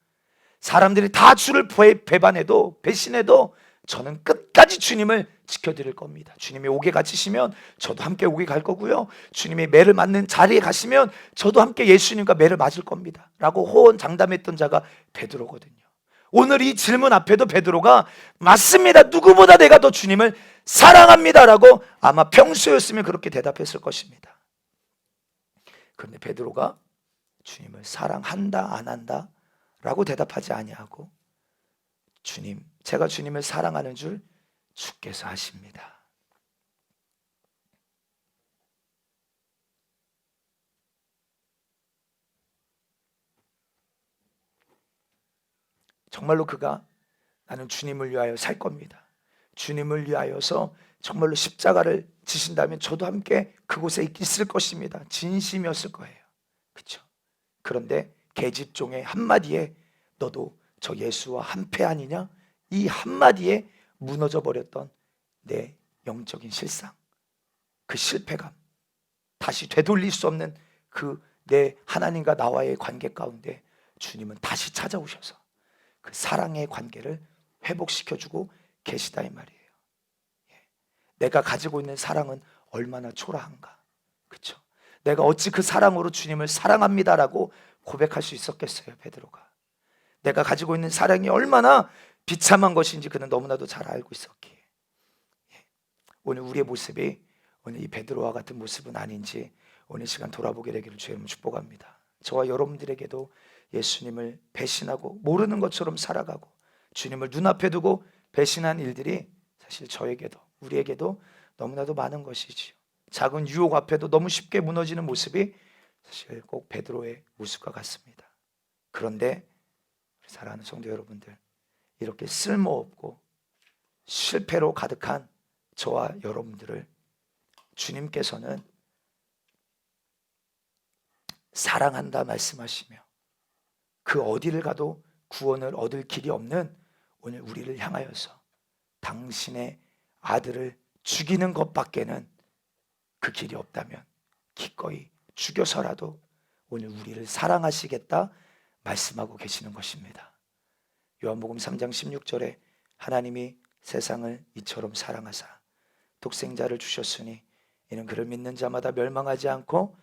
사람들이 다 주를 배반해도 배신해도 저는 끝까지 주님을 지켜드릴 겁니다. 주님이 옥에 갇히시면 저도 함께 옥에 갈 거고요, 주님이 매를 맞는 자리에 가시면 저도 함께 예수님과 매를 맞을 겁니다 라고 호언장담했던 자가 베드로거든요. 오늘 이 질문 앞에도 베드로가 맞습니다, 누구보다 내가 더 주님을 사랑합니다 라고 아마 평소였으면 그렇게 대답했을 것입니다. 그런데 베드로가 주님을 사랑한다 안 한다 라고 대답하지 아니하고, 주님, 제가 주님을 사랑하는 줄 주께서 아십니다. 정말로 그가 나는 주님을 위하여 살 겁니다, 주님을 위하여서 정말로 십자가를 지신다면 저도 함께 그곳에 있을 것입니다, 진심이었을 거예요. 그렇죠? 그런데 계집종의 한마디에 너도 저 예수와 한패 아니냐? 이 한마디에 무너져 버렸던 내 영적인 실상, 그 실패감, 다시 되돌릴 수 없는 그 내 하나님과 나와의 관계 가운데 주님은 다시 찾아오셔서 그 사랑의 관계를 회복시켜주고 계시다 이 말이에요. 내가 가지고 있는 사랑은 얼마나 초라한가, 그렇죠? 내가 어찌 그 사랑으로 주님을 사랑합니다라고 고백할 수 있었겠어요, 베드로가. 내가 가지고 있는 사랑이 얼마나 비참한 것인지 그는 너무나도 잘 알고 있었기에 오늘 우리의 모습이 오늘 이 베드로와 같은 모습은 아닌지 오늘 시간 돌아보게 되기를 주의 이름으로 축복합니다. 저와 여러분들에게도 예수님을 배신하고 모르는 것처럼 살아가고 주님을 눈앞에 두고 배신한 일들이 사실 저에게도 우리에게도 너무나도 많은 것이지요. 작은 유혹 앞에도 너무 쉽게 무너지는 모습이 사실 꼭 베드로의 모습과 같습니다. 그런데 사랑하는 성도 여러분들, 이렇게 쓸모없고 실패로 가득한 저와 여러분들을 주님께서는 사랑한다 말씀하시며 그 어디를 가도 구원을 얻을 길이 없는 오늘 우리를 향하여서 당신의 아들을 죽이는 것밖에는 그 길이 없다면 기꺼이 죽여서라도 오늘 우리를 사랑하시겠다 말씀하고 계시는 것입니다. 요한복음 3장 16절에 하나님이 세상을 이처럼 사랑하사 독생자를 주셨으니 이는 그를 믿는 자마다 멸망하지 않고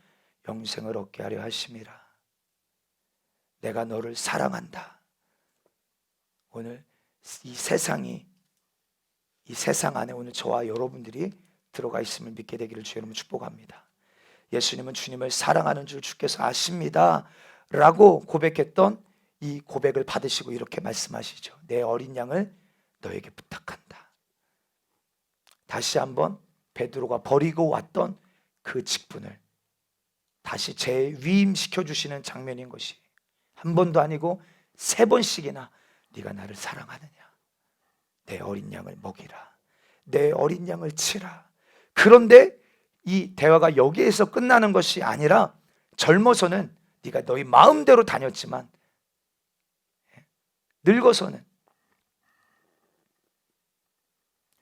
영생을 얻게 하려 하심이라. 내가 너를 사랑한다. 오늘 이 세상 안에 오늘 저와 여러분들이 들어가 있음을 믿게 되기를 주의 이름으로 축복합니다. 예수님은 주님을 사랑하는 줄 주께서 아십니다 라고 고백했던 이 고백을 받으시고 이렇게 말씀하시죠. 내 어린 양을 너에게 부탁한다. 다시 한번 베드로가 버리고 왔던 그 직분을 다시 재위임시켜 주시는 장면인 것이, 한 번도 아니고 3번씩이나 네가 나를 사랑하느냐, 내 어린 양을 먹이라, 내 어린 양을 치라. 그런데 이 대화가 여기에서 끝나는 것이 아니라 젊어서는 네가 너희 마음대로 다녔지만 늙어서는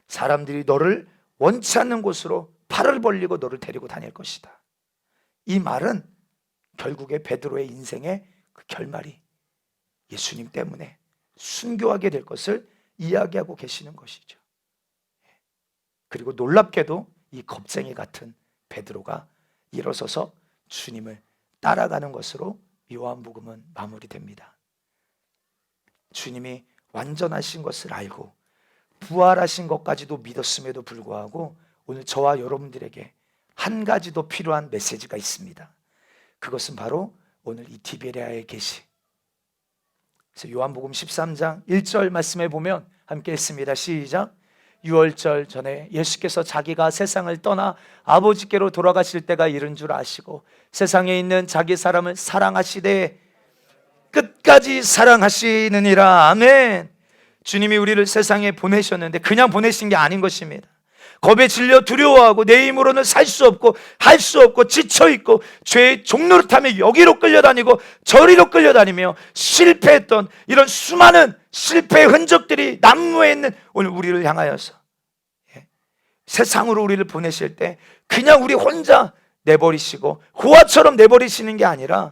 사람들이 너를 원치 않는 곳으로 팔을 벌리고 너를 데리고 다닐 것이다. 이 말은 결국에 베드로의 인생의 그 결말이 예수님 때문에 순교하게 될 것을 이야기하고 계시는 것이죠. 그리고 놀랍게도 이 겁쟁이 같은 베드로가 일어서서 주님을 따라가는 것으로 요한복음은 마무리됩니다. 주님이 완전하신 것을 알고 부활하신 것까지도 믿었음에도 불구하고 오늘 저와 여러분들에게 한 가지 더 필요한 메시지가 있습니다. 그것은 바로 오늘 이 디베랴에 계시. 그래서 요한복음 13장 1절 말씀에 보면 함께 했습니다. 시작. 유월절 전에 예수께서 자기가 세상을 떠나 아버지께로 돌아가실 때가 이른 줄 아시고 세상에 있는 자기 사람을 사랑하시되 끝까지 사랑하시느니라. 아멘. 주님이 우리를 세상에 보내셨는데 그냥 보내신 게 아닌 것입니다. 겁에 질려 두려워하고 내 힘으로는 살 수 없고 할 수 없고 지쳐있고 죄의 종로를 타며 여기로 끌려다니고 저리로 끌려다니며 실패했던 이런 수많은 실패의 흔적들이 난무해 있는 오늘 우리를 향하여서 세상으로 우리를 보내실 때 그냥 우리 혼자 내버리시고 고아처럼 내버리시는 게 아니라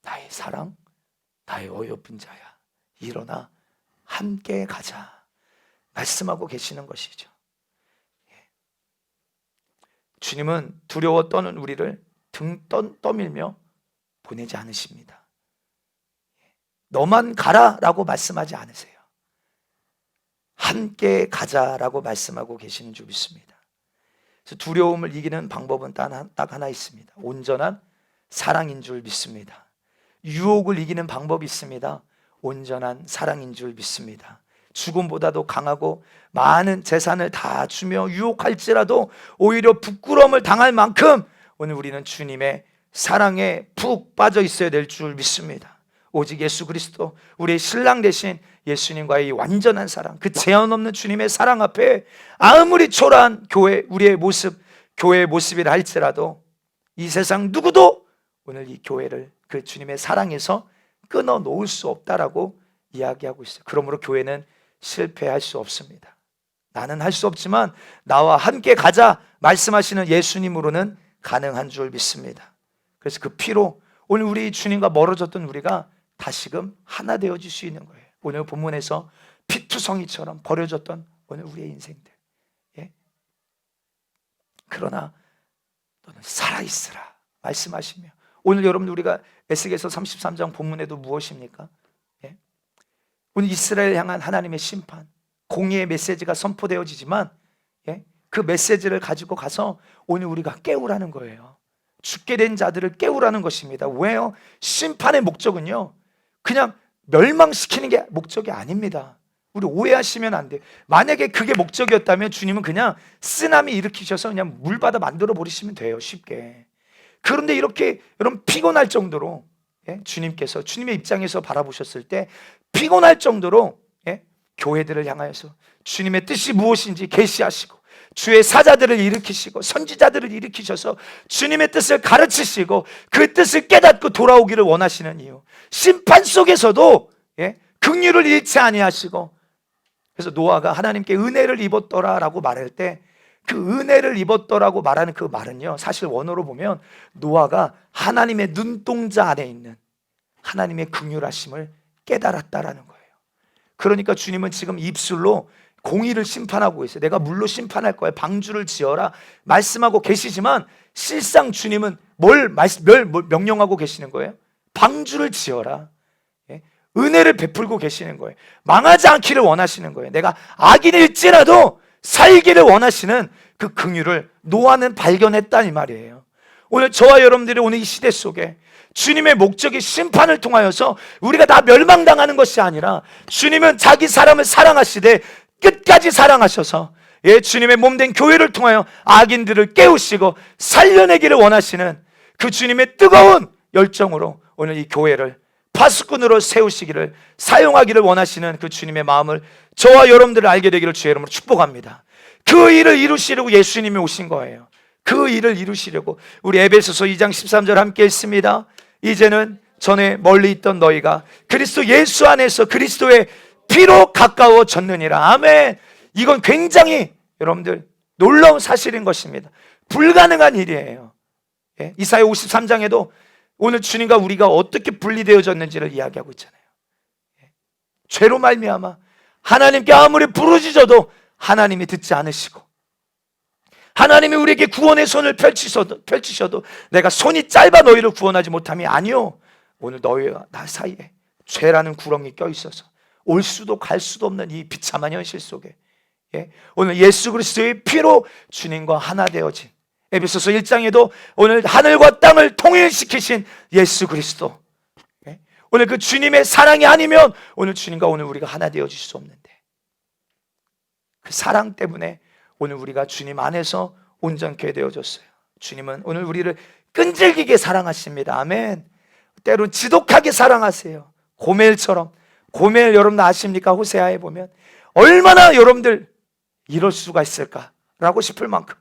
나의 사랑, 나의 어여쁜 자야, 일어나 함께 가자 말씀하고 계시는 것이죠. 주님은 두려워 떠는 우리를 등 떠밀며 보내지 않으십니다. 너만 가라라고 말씀하지 않으세요. 함께 가자라고 말씀하고 계시는 줄 믿습니다. 그래서 두려움을 이기는 방법은 딱 하나 있습니다. 온전한 사랑인 줄 믿습니다. 유혹을 이기는 방법이 있습니다. 온전한 사랑인 줄 믿습니다. 죽음보다도 강하고 많은 재산을 다 주며 유혹할지라도 오히려 부끄러움을 당할 만큼 오늘 우리는 주님의 사랑에 푹 빠져 있어야 될 줄 믿습니다. 오직 예수 그리스도, 우리의 신랑 되신 예수님과의 이 완전한 사랑, 그 제한 없는 주님의 사랑 앞에 아무리 초라한 교회, 우리의 모습, 교회의 모습이라 할지라도 이 세상 누구도 오늘 이 교회를 그 주님의 사랑에서 끊어 놓을 수 없다라고 이야기하고 있어요. 그러므로 교회는 실패할 수 없습니다. 나는 할 수 없지만 나와 함께 가자 말씀하시는 예수님으로는 가능한 줄 믿습니다. 그래서 그 피로 오늘 우리 주님과 멀어졌던 우리가 다시금 하나 되어질 수 있는 거예요. 오늘 본문에서 피투성이처럼 버려졌던 오늘 우리의 인생들, 그러나 너는 살아있으라 말씀하시며, 오늘 여러분 우리가 에스겔서 33장 본문에도 무엇입니까? 오늘 이스라엘 향한 하나님의 심판, 공의의 메시지가 선포되어지지만 그 메시지를 가지고 가서 오늘 우리가 깨우라는 거예요. 죽게 된 자들을 깨우라는 것입니다. 왜요? 심판의 목적은요, 그냥 멸망시키는 게 목적이 아닙니다. 우리 오해하시면 안 돼요. 만약에 그게 목적이었다면 주님은 그냥 쓰나미 일으키셔서 그냥 물바다 만들어 버리시면 돼요, 쉽게. 그런데 이렇게 여러분 피곤할 정도로 주님께서 주님의 입장에서 바라보셨을 때 피곤할 정도로 교회들을 향하여서 주님의 뜻이 무엇인지 계시하시고 주의 사자들을 일으키시고 선지자들을 일으키셔서 주님의 뜻을 가르치시고 그 뜻을 깨닫고 돌아오기를 원하시는 이유, 심판 속에서도 긍휼을 잃지 아니하시고, 그래서 노아가 하나님께 은혜를 입었더라라고 말할 때 그 은혜를 입었더라고 말하는 그 말은요, 사실 원어로 보면 노아가 하나님의 눈동자 안에 있는 하나님의 긍휼하심을 깨달았다라는 거예요. 그러니까 주님은 지금 입술로 공의를 심판하고 있어요. 내가 물로 심판할 거야, 방주를 지어라 말씀하고 계시지만 실상 주님은 뭘 명령하고 계시는 거예요? 방주를 지어라, 은혜를 베풀고 계시는 거예요. 망하지 않기를 원하시는 거예요. 내가 악인일지라도 살기를 원하시는 그 긍휼을 노아는 발견했다 이 말이에요. 오늘 저와 여러분들이 오늘 이 시대 속에 주님의 목적이 심판을 통하여서 우리가 다 멸망당하는 것이 아니라 주님은 자기 사람을 사랑하시되 끝까지 사랑하셔서 주님의 몸된 교회를 통하여 악인들을 깨우시고 살려내기를 원하시는 그 주님의 뜨거운 열정으로 오늘 이 교회를 파수꾼으로 세우시기를, 사용하기를 원하시는 그 주님의 마음을 저와 여러분들을 알게 되기를 주의 이름으로 축복합니다. 그 일을 이루시려고 예수님이 오신 거예요. 그 일을 이루시려고. 우리 에베소서 2장 13절 함께 읽습니다. 이제는 전에 멀리 있던 너희가 그리스도 예수 안에서 그리스도의 피로 가까워졌느니라. 아멘. 이건 굉장히 여러분들 놀라운 사실인 것입니다. 불가능한 일이에요. 이사야 53장에도 오늘 주님과 우리가 어떻게 분리되어졌는지를 이야기하고 있잖아요. 죄로 말미암아 하나님께 아무리 부르짖어도 하나님이 듣지 않으시고, 하나님이 우리에게 구원의 손을 펼치셔도 내가 손이 짧아 너희를 구원하지 못함이 아니요, 오늘 너희와 나 사이에 죄라는 구렁이 껴있어서 올 수도 갈 수도 없는 이 비참한 현실 속에 오늘 예수 그리스도의 피로 주님과 하나 되어진, 에베소서 1장에도 오늘 하늘과 땅을 통일시키신 예수 그리스도, 오늘 그 주님의 사랑이 아니면 오늘 주님과 오늘 우리가 하나 되어질 수 없는데, 그 사랑 때문에 오늘 우리가 주님 안에서 온전케 되어졌어요. 주님은 오늘 우리를 끈질기게 사랑하십니다. 아멘. 때론 지독하게 사랑하세요. 고멜처럼. 고멜 여러분 아십니까? 호세아에 보면 얼마나 여러분들 이럴 수가 있을까라고 싶을 만큼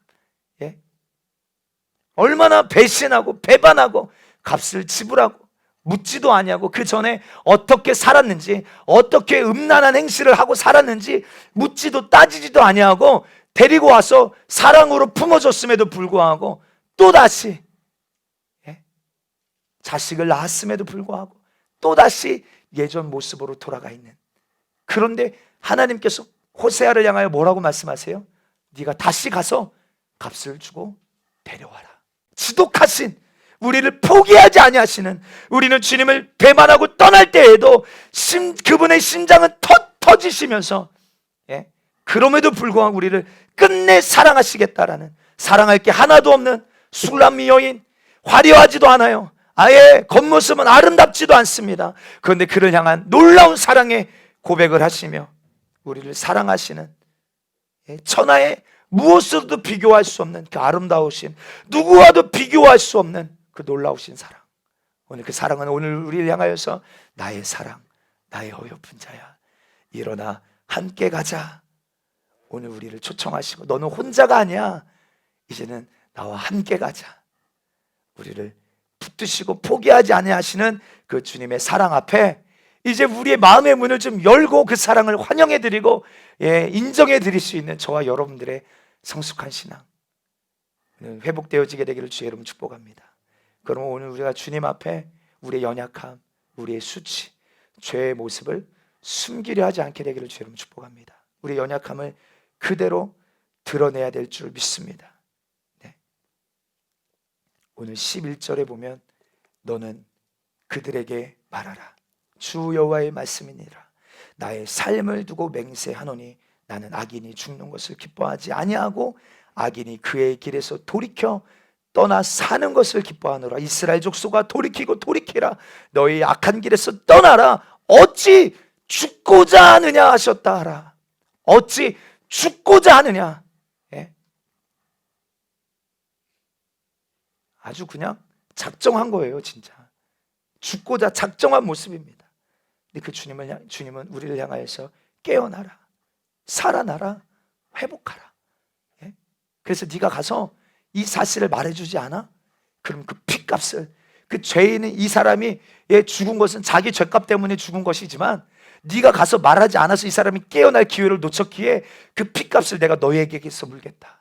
얼마나 배신하고 배반하고 값을 지불하고 묻지도 아니하고 그 전에 어떻게 살았는지, 어떻게 음란한 행실을 하고 살았는지 묻지도 따지지도 아니하고 데리고 와서 사랑으로 품어줬음에도 불구하고 또다시 자식을 낳았음에도 불구하고 또다시 예전 모습으로 돌아가 있는. 그런데 하나님께서 호세아를 향하여 뭐라고 말씀하세요? 네가 다시 가서 값을 주고 데려와라. 지독하신, 우리를 포기하지 아니하시는, 우리는 주님을 배반하고 떠날 때에도 그분의 심장은 터지시면서, 예? 그럼에도 불구하고 우리를 끝내 사랑하시겠다라는, 사랑할 게 하나도 없는 술람미 여인, 화려하지도 않아요. 아예 겉모습은 아름답지도 않습니다. 그런데 그를 향한 놀라운 사랑의 고백을 하시며 우리를 사랑하시는, 천하의 무엇으로도 비교할 수 없는 그 아름다우신, 누구와도 비교할 수 없는 그 놀라우신 사랑. 오늘 그 사랑은 오늘 우리를 향하여서 나의 사랑, 나의 어여쁜 자야, 일어나 함께 가자. 오늘 우리를 초청하시고 너는 혼자가 아니야. 이제는 나와 함께 가자. 우리를 붙드시고 포기하지 아니하시는 그 주님의 사랑 앞에 이제 우리의 마음의 문을 좀 열고 그 사랑을 환영해드리고, 인정해드릴 수 있는 저와 여러분들의 성숙한 신앙 회복되어지게 되기를 주의 이름으로 축복합니다. 그럼 오늘 우리가 주님 앞에 우리의 연약함, 우리의 수치, 죄의 모습을 숨기려 하지 않게 되기를 주의 이름으로 축복합니다. 우리의 연약함을 그대로 드러내야 될 줄 믿습니다. 오늘 11절에 보면 너는 그들에게 말하라. 주 여호와의 말씀이니라. 나의 삶을 두고 맹세하노니 나는 악인이 죽는 것을 기뻐하지 아니하고 악인이 그의 길에서 돌이켜 떠나 사는 것을 기뻐하노라. 이스라엘 족속아 돌이키고 돌이키라. 너희 악한 길에서 떠나라. 어찌 죽고자 하느냐 하셨다 하라. 어찌 죽고자 하느냐. 아주 그냥 작정한 거예요. 진짜 죽고자 작정한 모습입니다. 근데 그 주님은 우리를 향하여서 깨어나라, 살아나라, 회복하라. 그래서 네가 가서 이 사실을 말해주지 않아? 그럼 그 핏값을, 그 죄인은 이 사람이 죽은 것은 자기 죄값 때문에 죽은 것이지만 네가 가서 말하지 않아서 이 사람이 깨어날 기회를 놓쳤기에 그 핏값을 내가 너희에게서 물겠다.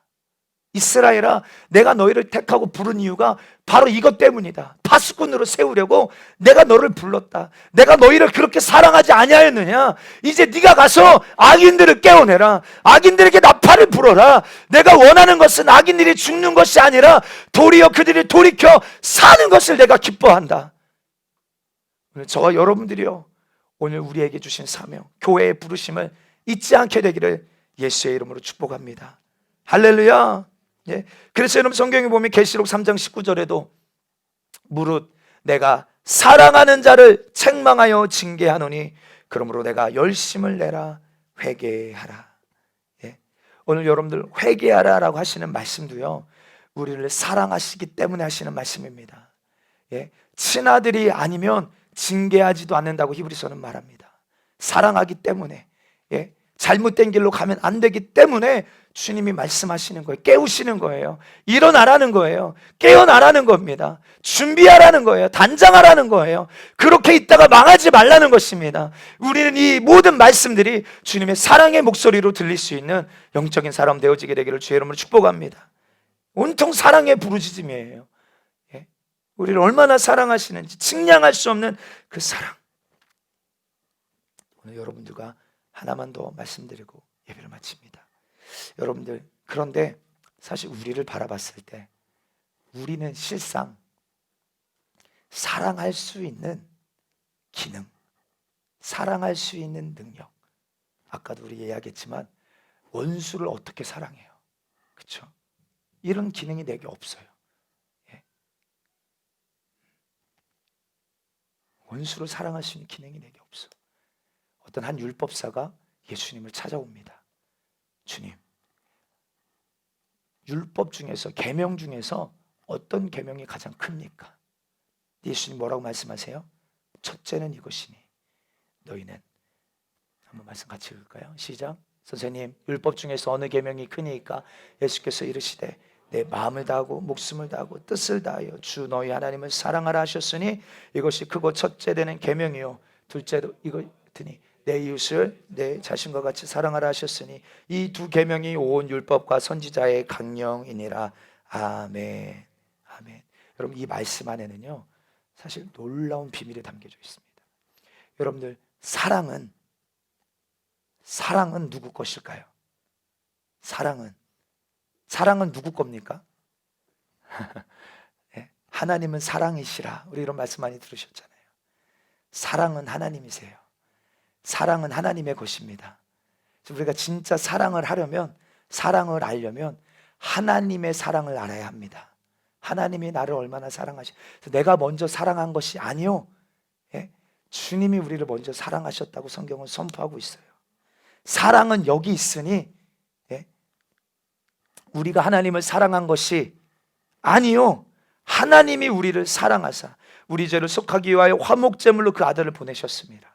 이스라엘아, 내가 너희를 택하고 부른 이유가 바로 이것 때문이다. 파수꾼으로 세우려고 내가 너를 불렀다. 내가 너희를 그렇게 사랑하지 아니하였느냐? 이제 네가 가서 악인들을 깨워내라. 악인들에게 나팔을 불어라. 내가 원하는 것은 악인들이 죽는 것이 아니라 도리어 그들이 돌이켜 사는 것을 내가 기뻐한다. 오늘 저와 여러분들이요, 오늘 우리에게 주신 사명, 교회의 부르심을 잊지 않게 되기를 예수의 이름으로 축복합니다. 할렐루야. 그래서 여러분 성경에 보면 계시록 3장 19절에도 무릇 내가 사랑하는 자를 책망하여 징계하노니 그러므로 내가 열심을 내라. 회개하라. 오늘 여러분들 회개하라라고 하시는 말씀도요, 우리를 사랑하시기 때문에 하시는 말씀입니다. 친아들이 아니면 징계하지도 않는다고 히브리서는 말합니다. 사랑하기 때문에, 잘못된 길로 가면 안 되기 때문에 주님이 말씀하시는 거예요. 깨우시는 거예요. 일어나라는 거예요. 깨어나라는 겁니다. 준비하라는 거예요. 단장하라는 거예요. 그렇게 있다가 망하지 말라는 것입니다. 우리는 이 모든 말씀들이 주님의 사랑의 목소리로 들릴 수 있는 영적인 사람 되어지게 되기를 주의 이름으로 축복합니다. 온통 사랑의 부르짖음이에요. 우리를 얼마나 사랑하시는지 측량할 수 없는 그 사랑. 오늘 여러분들과 하나만 더 말씀드리고 예배를 마칩니다. 여러분들, 그런데 사실 우리를 바라봤을 때 우리는 실상 사랑할 수 있는 기능, 사랑할 수 있는 능력, 아까도 우리 이야기했지만 원수를 어떻게 사랑해요? 그렇죠? 이런 기능이 내게 없어요. 원수를 사랑할 수 있는 기능이 내게 없어. 어떤 한 율법사가 예수님을 찾아옵니다. 주님, 율법 중에서, 계명 중에서 어떤 계명이 가장 큽니까? 예수님 뭐라고 말씀하세요? 첫째는 이것이니 너희는, 한번 말씀 같이 읽을까요? 시작. 선생님, 율법 중에서 어느 계명이 크니까? 예수께서 이르시되 내 마음을 다하고 목숨을 다하고 뜻을 다하여 주 너희 하나님을 사랑하라 하셨으니 이것이 크고 첫째 되는 계명이요 둘째로 이것이니 내 이웃을 내 자신과 같이 사랑하라 하셨으니 이 두 계명이 온 율법과 선지자의 강령이니라. 아멘. 아멘. 여러분, 이 말씀 안에는요 사실 놀라운 비밀이 담겨져 있습니다. 여러분들 사랑은 누구 것일까요? 사랑은 누구 겁니까? 네, 하나님은 사랑이시라. 우리 이런 말씀 많이 들으셨잖아요. 사랑은 하나님이세요. 사랑은 하나님의 것입니다. 우리가 진짜 사랑을 하려면, 사랑을 알려면 하나님의 사랑을 알아야 합니다. 하나님이 나를 얼마나 사랑하시, 내가 먼저 사랑한 것이 아니요, 예? 주님이 우리를 먼저 사랑하셨다고 성경은 선포하고 있어요. 사랑은 여기 있으니, 예? 우리가 하나님을 사랑한 것이 아니요, 하나님이 우리를 사랑하사 우리 죄를 속하기 위하여 화목제물로 그 아들을 보내셨습니다.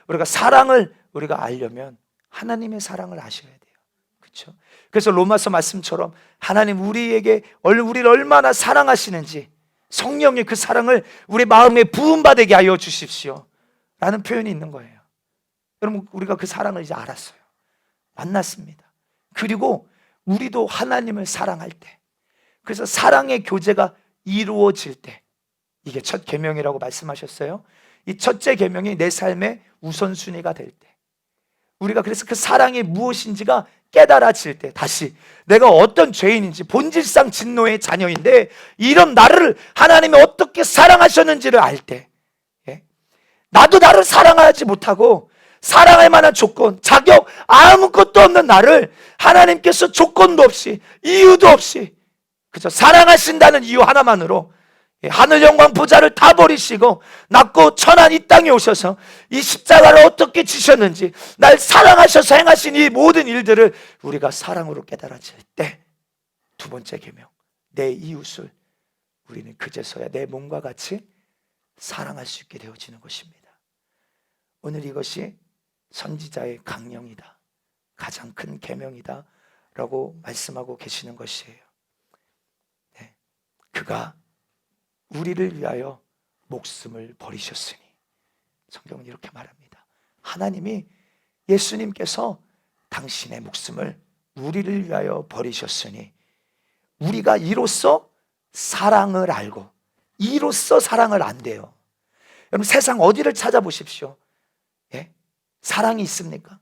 우리가 사랑을 우리가 알려면 하나님의 사랑을 아셔야 돼요. 그렇죠? 그래서 로마서 말씀처럼 하나님 우리를 얼마나 사랑하시는지 성령의 그 사랑을 우리 마음에 부음받게 하여 주십시오 라는 표현이 있는 거예요. 여러분, 우리가 그 사랑을 이제 알았어요. 만났습니다. 그리고 우리도 하나님을 사랑할 때, 그래서 사랑의 교제가 이루어질 때, 이게 첫 계명이라고 말씀하셨어요. 이 첫째 계명이 내 삶의 우선순위가 될 때, 우리가 그래서 그 사랑이 무엇인지가 깨달아질 때, 다시 내가 어떤 죄인인지, 본질상 진노의 자녀인데 이런 나를 하나님이 어떻게 사랑하셨는지를 알 때, 예? 나도 나를 사랑하지 못하고 사랑할 만한 조건, 자격 아무것도 없는 나를 하나님께서 조건도 없이 이유도 없이 그저 사랑하신다는 이유 하나만으로 하늘 영광 보좌를 다 버리시고 낮고 천한 이 땅에 오셔서 이 십자가를 어떻게 지셨는지, 날 사랑하셔서 행하신 이 모든 일들을 우리가 사랑으로 깨달아질 때, 두 번째 계명, 내 이웃을 우리는 그제서야 내 몸과 같이 사랑할 수 있게 되어지는 것입니다. 오늘 이것이 선지자의 강령이다, 가장 큰 계명이다 라고 말씀하고 계시는 것이에요. 네. 그가 우리를 위하여 목숨을 버리셨으니, 성경은 이렇게 말합니다. 하나님이, 예수님께서 당신의 목숨을 우리를 위하여 버리셨으니 우리가 이로써 사랑을 알고, 이로써 사랑을 안돼요. 여러분, 세상 어디를 찾아보십시오. 예? 사랑이 있습니까?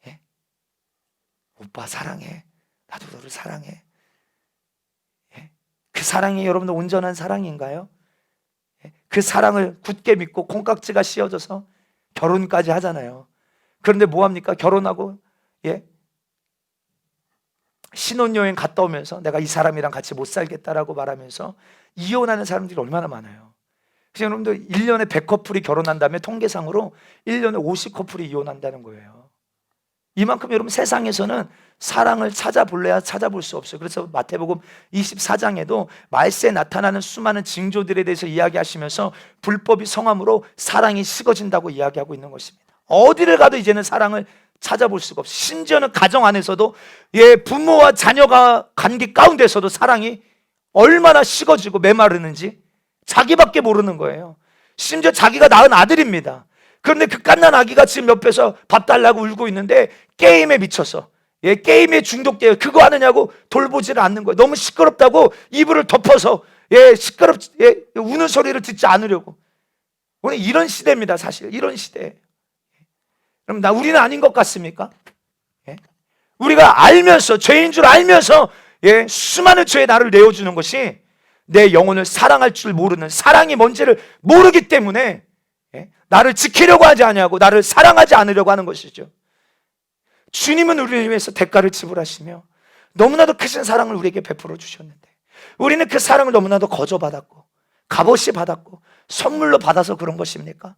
예? 오빠 사랑해, 나도 너를 사랑해. 그 사랑이 여러분들 온전한 사랑인가요? 그 사랑을 굳게 믿고 콩깍지가 씌어져서 결혼까지 하잖아요. 그런데 뭐합니까? 결혼하고 신혼여행 갔다 오면서 내가 이 사람이랑 같이 못 살겠다라고 말하면서 이혼하는 사람들이 얼마나 많아요. 그래서 여러분들 1년에 100커플이 결혼한다면 통계상으로 1년에 50커플이 이혼한다는 거예요. 이만큼 여러분 세상에서는 사랑을 찾아볼래야 찾아볼 수 없어요. 그래서 마태복음 24장에도 말세에 나타나는 수많은 징조들에 대해서 이야기하시면서 불법이 성함으로 사랑이 식어진다고 이야기하고 있는 것입니다. 어디를 가도 이제는 사랑을 찾아볼 수가 없어요. 심지어는 가정 안에서도 부모와 자녀가 관계 가운데서도 사랑이 얼마나 식어지고 메마르는지 자기밖에 모르는 거예요. 심지어 자기가 낳은 아들입니다. 그런데 그 갓난 아기가 지금 옆에서 밥 달라고 울고 있는데 게임에 미쳐서 게임에 중독돼요. 그거 하느냐고 돌보지를 않는 거예요. 너무 시끄럽다고 이불을 덮어서 우는 소리를 듣지 않으려고. 오늘 이런 시대입니다. 사실 이런 시대. 그럼 우리는 아닌 것 같습니까? 우리가 알면서, 죄인 줄 알면서 수많은 죄에 나를 내어주는 것이 내 영혼을 사랑할 줄 모르는, 사랑이 뭔지를 모르기 때문에 나를 지키려고 하지 아니하고 나를 사랑하지 않으려고 하는 것이죠. 주님은 우리를 위해서 대가를 지불하시며 너무나도 크신 사랑을 우리에게 베풀어 주셨는데, 우리는 그 사랑을 너무나도 거저받았고 값없이 받았고 선물로 받아서 그런 것입니까?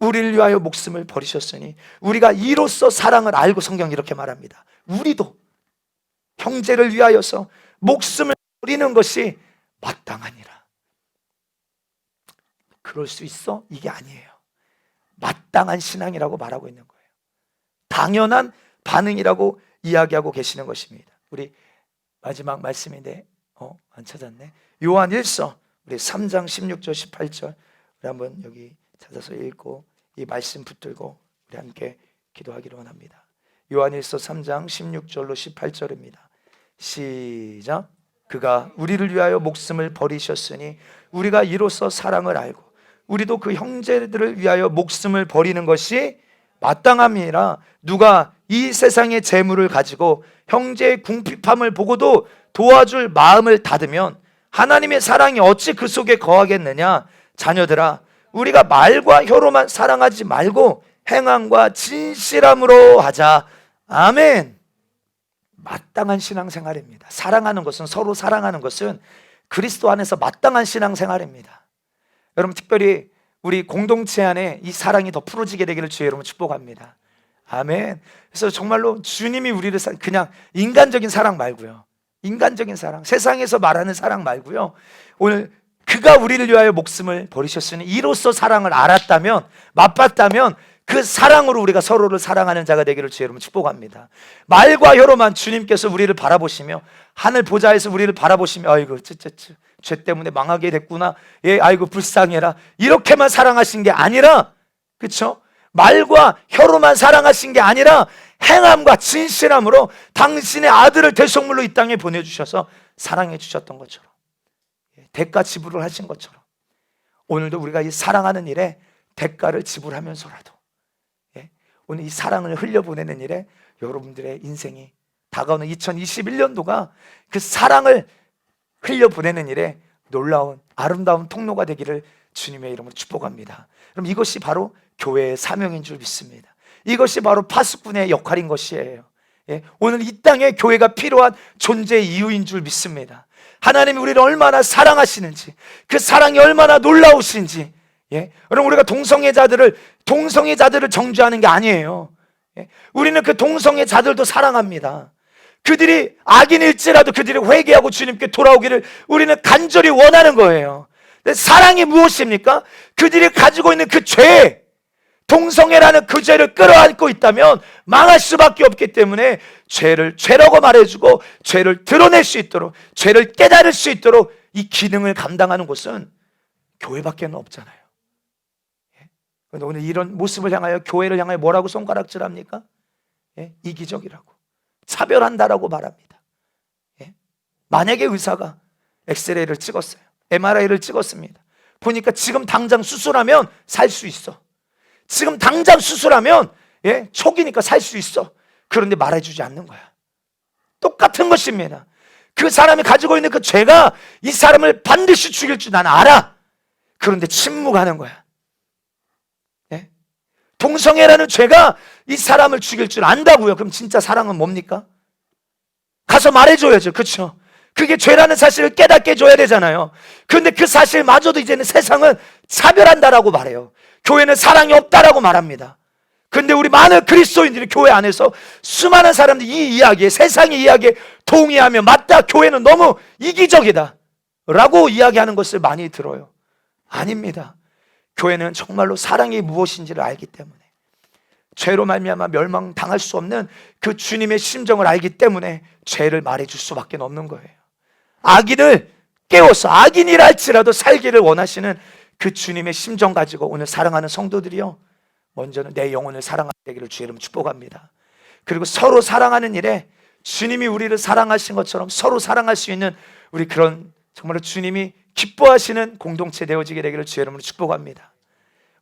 우리를 위하여 목숨을 버리셨으니 우리가 이로써 사랑을 알고, 성경이 이렇게 말합니다. 우리도 형제를 위하여서 목숨을 버리는 것이 마땅하니라. 그럴 수 있어? 이게 아니에요. 마땅한 신앙이라고 말하고 있는 거예요. 당연한 반응이라고 이야기하고 계시는 것입니다. 우리 마지막 말씀인데 안 찾았네. 요한 1서 우리 3장 16절 18절 우리 한번 여기 찾아서 읽고 이 말씀 붙들고 우리 함께 기도하기를 원합니다. 요한 1서 3장 16절로 18절입니다. 시작. 그가 우리를 위하여 목숨을 버리셨으니 우리가 이로써 사랑을 알고 우리도 그 형제들을 위하여 목숨을 버리는 것이 마땅함이라. 누가 이 세상의 재물을 가지고 형제의 궁핍함을 보고도 도와줄 마음을 닫으면 하나님의 사랑이 어찌 그 속에 거하겠느냐. 자녀들아, 우리가 말과 혀로만 사랑하지 말고 행함과 진실함으로 하자. 아멘. 마땅한 신앙생활입니다. 사랑하는 것은, 서로 사랑하는 것은 그리스도 안에서 마땅한 신앙생활입니다. 여러분, 특별히 우리 공동체 안에 이 사랑이 더 풀어지게 되기를 주의 여러분 축복합니다. 아멘. 그래서 정말로 주님이 우리를 그냥 인간적인 사랑 말고요, 인간적인 사랑, 세상에서 말하는 사랑 말고요, 오늘 그가 우리를 위하여 목숨을 버리셨으니 이로써 사랑을 알았다면, 맛봤다면 그 사랑으로 우리가 서로를 사랑하는 자가 되기를 주의 여러분 축복합니다. 말과 혀로만 주님께서 우리를 바라보시며, 하늘 보좌에서 우리를 바라보시며, 아이고 죄 때문에 망하게 됐구나, 아이고 불쌍해라, 이렇게만 사랑하신 게 아니라, 그렇죠? 말과 혀로만 사랑하신 게 아니라 행함과 진실함으로 당신의 아들을 대속물로 이 땅에 보내주셔서 사랑해 주셨던 것처럼, 대가 지불을 하신 것처럼, 오늘도 우리가 이 사랑하는 일에 대가를 지불하면서라도 오늘 이 사랑을 흘려보내는 일에 여러분들의 인생이, 다가오는 2021년도가 그 사랑을 흘려보내는 일에 놀라운 아름다운 통로가 되기를 주님의 이름으로 축복합니다. 그럼 이것이 바로 교회의 사명인 줄 믿습니다. 이것이 바로 파수꾼의 역할인 것이에요. 오늘 이 땅에 교회가 필요한 존재의 이유인 줄 믿습니다. 하나님이 우리를 얼마나 사랑하시는지, 그 사랑이 얼마나 놀라우신지. 여러분, 우리가 동성애자들을 정죄하는 게 아니에요. 우리는 그 동성애자들도 사랑합니다. 그들이 악인일지라도 그들이 회개하고 주님께 돌아오기를 우리는 간절히 원하는 거예요. 근데 사랑이 무엇입니까? 그들이 가지고 있는 그 죄, 동성애라는 그 죄를 끌어안고 있다면 망할 수밖에 없기 때문에 죄를 죄라고 말해주고, 죄를 드러낼 수 있도록, 죄를 깨달을 수 있도록 이 기능을 감당하는 곳은 교회밖에 없잖아요. 그런데 오늘 이런 모습을 향하여, 교회를 향하여 뭐라고 손가락질합니까? 이기적이라고, 차별한다라고 말합니다. 만약에 의사가 엑스레이를 찍었어요, MRI를 찍었습니다. 보니까 지금 당장 수술하면 살 수 있어. 지금 당장 수술하면 초기니까 살 수 있어. 그런데 말해주지 않는 거야. 똑같은 것입니다. 그 사람이 가지고 있는 그 죄가 이 사람을 반드시 죽일 줄 나는 알아. 그런데 침묵하는 거야. 동성애라는 죄가 이 사람을 죽일 줄 안다고요. 그럼 진짜 사랑은 뭡니까? 가서 말해줘야죠. 그렇죠? 그게 죄라는 사실을 깨닫게 해줘야 되잖아요. 그런데 그 사실마저도 이제는 세상은 차별한다라고 말해요. 교회는 사랑이 없다라고 말합니다. 그런데 우리 많은 그리스도인들이 교회 안에서 수많은 사람들이 이 이야기에, 세상의 이야기에 동의하며, 맞다, 교회는 너무 이기적이다 라고 이야기하는 것을 많이 들어요. 아닙니다. 교회는 정말로 사랑이 무엇인지를 알기 때문에, 죄로 말미암아 멸망당할 수 없는 그 주님의 심정을 알기 때문에 죄를 말해줄 수밖에 없는 거예요. 악인을 깨워서 악인이라 할지라도 살기를 원하시는 그 주님의 심정 가지고 오늘 사랑하는 성도들이요, 먼저는 내 영혼을 사랑하게 되기를 주의 이름으로 축복합니다. 그리고 서로 사랑하는 일에 주님이 우리를 사랑하신 것처럼 서로 사랑할 수 있는 우리 그런 정말로 주님이 기뻐하시는 공동체 되어지게 되기를 주의 이름으로 축복합니다.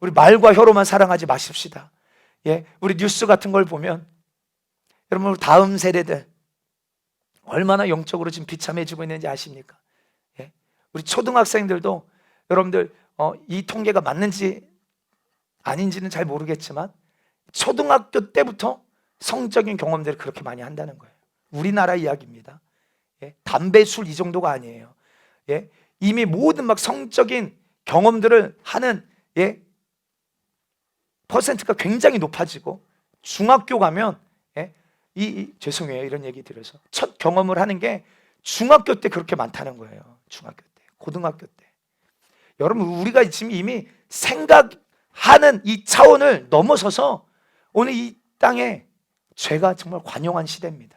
우리 말과 혀로만 사랑하지 마십시다. 우리 뉴스 같은 걸 보면 여러분, 우리 다음 세대들 얼마나 영적으로 지금 비참해지고 있는지 아십니까? 우리 초등학생들도 여러분들 이 통계가 맞는지 아닌지는 잘 모르겠지만 초등학교 때부터 성적인 경험들을 그렇게 많이 한다는 거예요. 우리나라 이야기입니다. 담배, 술 이 정도가 아니에요. 이미 모든 막 성적인 경험들을 하는 퍼센트가 굉장히 높아지고, 중학교 가면 죄송해요 이런 얘기 드려서, 첫 경험을 하는 게 중학교 때 그렇게 많다는 거예요. 중학교 때, 고등학교 때. 여러분, 우리가 지금 이미 생각하는 이 차원을 넘어서서 오늘 이 땅에 죄가 정말 관용한 시대입니다.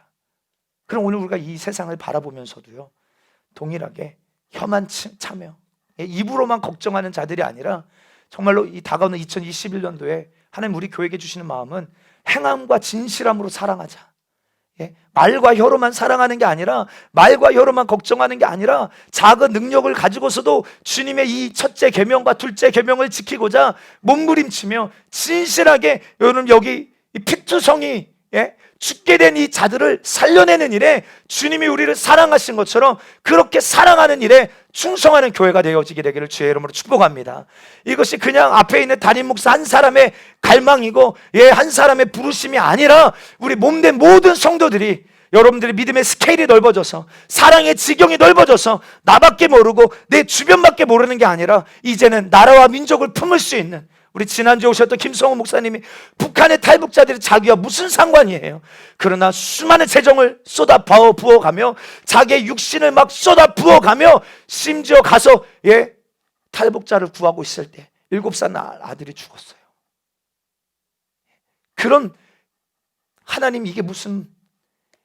그럼 오늘 우리가 이 세상을 바라보면서도요, 동일하게 혀만 차며 입으로만 걱정하는 자들이 아니라 정말로 이 다가오는 2021년도에 하나님 우리 교회에게 주시는 마음은 행함과 진실함으로 사랑하자. 말과 혀로만 사랑하는 게 아니라, 말과 혀로만 걱정하는 게 아니라, 작은 능력을 가지고서도 주님의 이 첫째 계명과 둘째 계명을 지키고자 몸부림치며 진실하게, 여러분 여기 이 피투성이 죽게 된 이 자들을 살려내는 일에 주님이 우리를 사랑하신 것처럼 그렇게 사랑하는 일에 충성하는 교회가 되어지게 되기를 주의 이름으로 축복합니다. 이것이 그냥 앞에 있는 담임 목사 한 사람의 갈망이고 한 사람의 부르심이 아니라 우리 몸된 모든 성도들이, 여러분들의 믿음의 스케일이 넓어져서, 사랑의 지경이 넓어져서 나밖에 모르고 내 주변밖에 모르는 게 아니라 이제는 나라와 민족을 품을 수 있는, 우리 지난주에 오셨던 김성호 목사님이 북한의 탈북자들이 자기와 무슨 상관이에요? 그러나 수많은 재정을 쏟아 부어가며 자기의 육신을 막 쏟아 부어가며 심지어 가서 탈북자를 구하고 있을 때 7살 아들이 죽었어요. 그런 하나님, 이게 무슨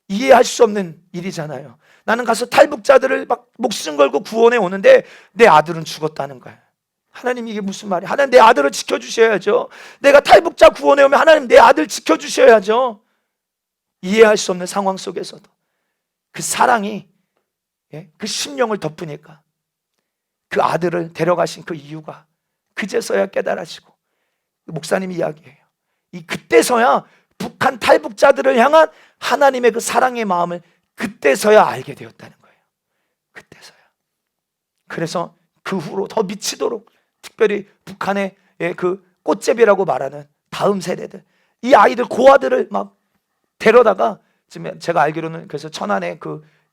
이해할 수 없는 일이잖아요. 나는 가서 탈북자들을 막 목숨 걸고 구원해 오는데 내 아들은 죽었다는 거예요. 하나님, 이게 무슨 말이에요? 하나님, 내 아들을 지켜주셔야죠. 내가 탈북자 구원해 오면 하나님 내 아들 지켜주셔야죠. 이해할 수 없는 상황 속에서도 그 사랑이 그 심령을 덮으니까 그 아들을 데려가신 그 이유가 그제서야 깨달아지고, 목사님이 이야기해요. 그때서야 북한 탈북자들을 향한 하나님의 그 사랑의 마음을 그때서야 알게 되었다는 거예요. 그때서야. 그래서 그 후로 더 미치도록, 특별히 북한의 그 꽃제비라고 말하는 다음 세대들, 이 아이들, 고아들을 막 데려다가, 지금 제가 알기로는 그래서 천안에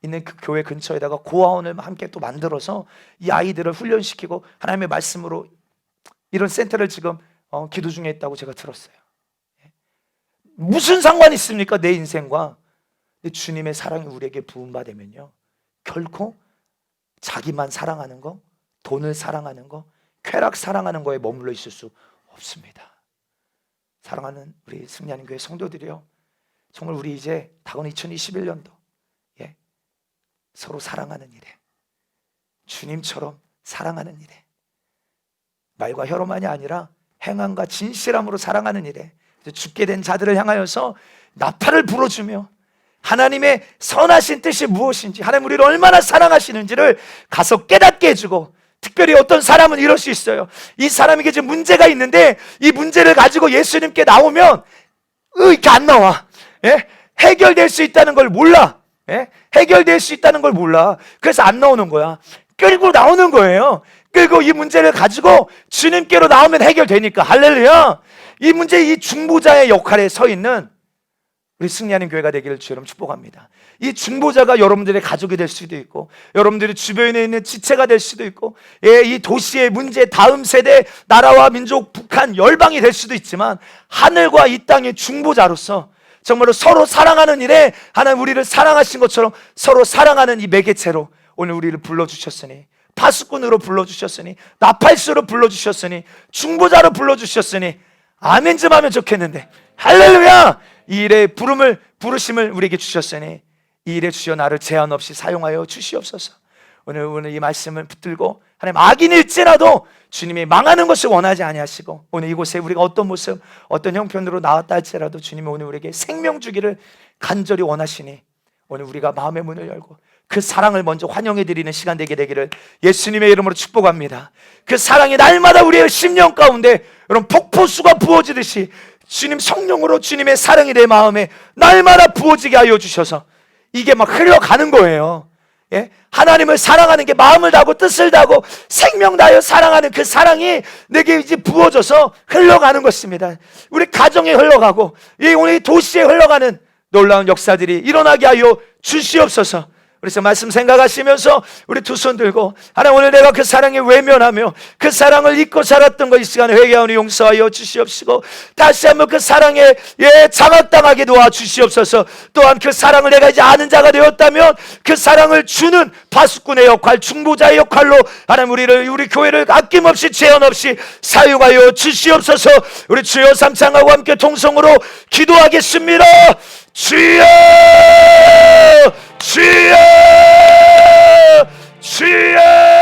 있는 그 교회 근처에다가 고아원을 함께 또 만들어서 이 아이들을 훈련시키고 하나님의 말씀으로 이런 센터를 지금 기도 중에 있다고 제가 들었어요. 무슨 상관이 있습니까? 내 인생과. 주님의 사랑이 우리에게 부음받으면요, 결코 자기만 사랑하는 거, 돈을 사랑하는 거, 쾌락 사랑하는 거에 머물러 있을 수 없습니다. 사랑하는 우리 승리하는 교회 성도들이요, 정말 우리 이제 다가오는 2021년도 서로 사랑하는 일에, 주님처럼 사랑하는 일에, 말과 혀로만이 아니라 행함과 진실함으로 사랑하는 일에, 죽게 된 자들을 향하여서 나팔을 불어주며 하나님의 선하신 뜻이 무엇인지, 하나님 우리를 얼마나 사랑하시는지를 가서 깨닫게 해주고, 특별히 어떤 사람은 이럴 수 있어요. 이 사람에게 지금 문제가 있는데 이 문제를 가지고 예수님께 나오면 이렇게 안 나와. 해결될 수 있다는 걸 몰라. 해결될 수 있다는 걸 몰라. 그래서 안 나오는 거야. 끌고 나오는 거예요. 끌고 이 문제를 가지고 주님께로 나오면 해결되니까. 할렐루야. 이 문제, 이 중보자의 역할에 서 있는 우리 승리하는 교회가 되기를 주 여러분 축복합니다. 이 중보자가 여러분들의 가족이 될 수도 있고, 여러분들이 주변에 있는 지체가 될 수도 있고, 이 도시의 문제, 다음 세대, 나라와 민족, 북한, 열방이 될 수도 있지만, 하늘과 이 땅의 중보자로서 정말로 서로 사랑하는 일에 하나님 우리를 사랑하신 것처럼 서로 사랑하는 이 매개체로 오늘 우리를 불러주셨으니, 파수꾼으로 불러주셨으니, 나팔수로 불러주셨으니, 중보자로 불러주셨으니 아멘 좀 하면 좋겠는데, 할렐루야! 이 일에 부르심을 우리에게 주셨으니 이 일에 주여 나를 제한 없이 사용하여 주시옵소서. 오늘 이 말씀을 붙들고 하나님, 악인일지라도 주님이 망하는 것을 원하지 아니하시고, 오늘 이곳에 우리가 어떤 모습, 어떤 형편으로 나왔다 할지라도 주님이 오늘 우리에게 생명 주기를 간절히 원하시니, 오늘 우리가 마음의 문을 열고 그 사랑을 먼저 환영해 드리는 시간 되기를 예수님의 이름으로 축복합니다. 그 사랑이 날마다 우리의 심령 가운데 여러분 폭포수가 부어지듯이 주님 성령으로 주님의 사랑이 내 마음에 날마다 부어지게 하여 주셔서 이게 막 흘러가는 거예요. 하나님을 사랑하는 게 마음을 다하고 뜻을 다하고 생명 다하여 사랑하는 그 사랑이 내게 이제 부어져서 흘러가는 것입니다. 우리 가정에 흘러가고 오늘 이 도시에 흘러가는 놀라운 역사들이 일어나게 하여 주시옵소서. 그래서 말씀 생각하시면서 우리 두 손 들고, 하나님 오늘 내가 그 사랑에 외면하며 그 사랑을 잊고 살았던 거 이 시간에 회개하오니 용서하여 주시옵시고, 다시 한번 그 사랑에 장악당하게 도와주시옵소서. 또한 그 사랑을 내가 이제 아는 자가 되었다면 그 사랑을 주는 파수꾼의 역할, 중보자의 역할로 하나님 우리 교회를 아낌없이 제한 없이 사용하여 주시옵소서. 우리 주여 삼창하고 함께 통성으로 기도하겠습니다. 주여, 주여, 주여.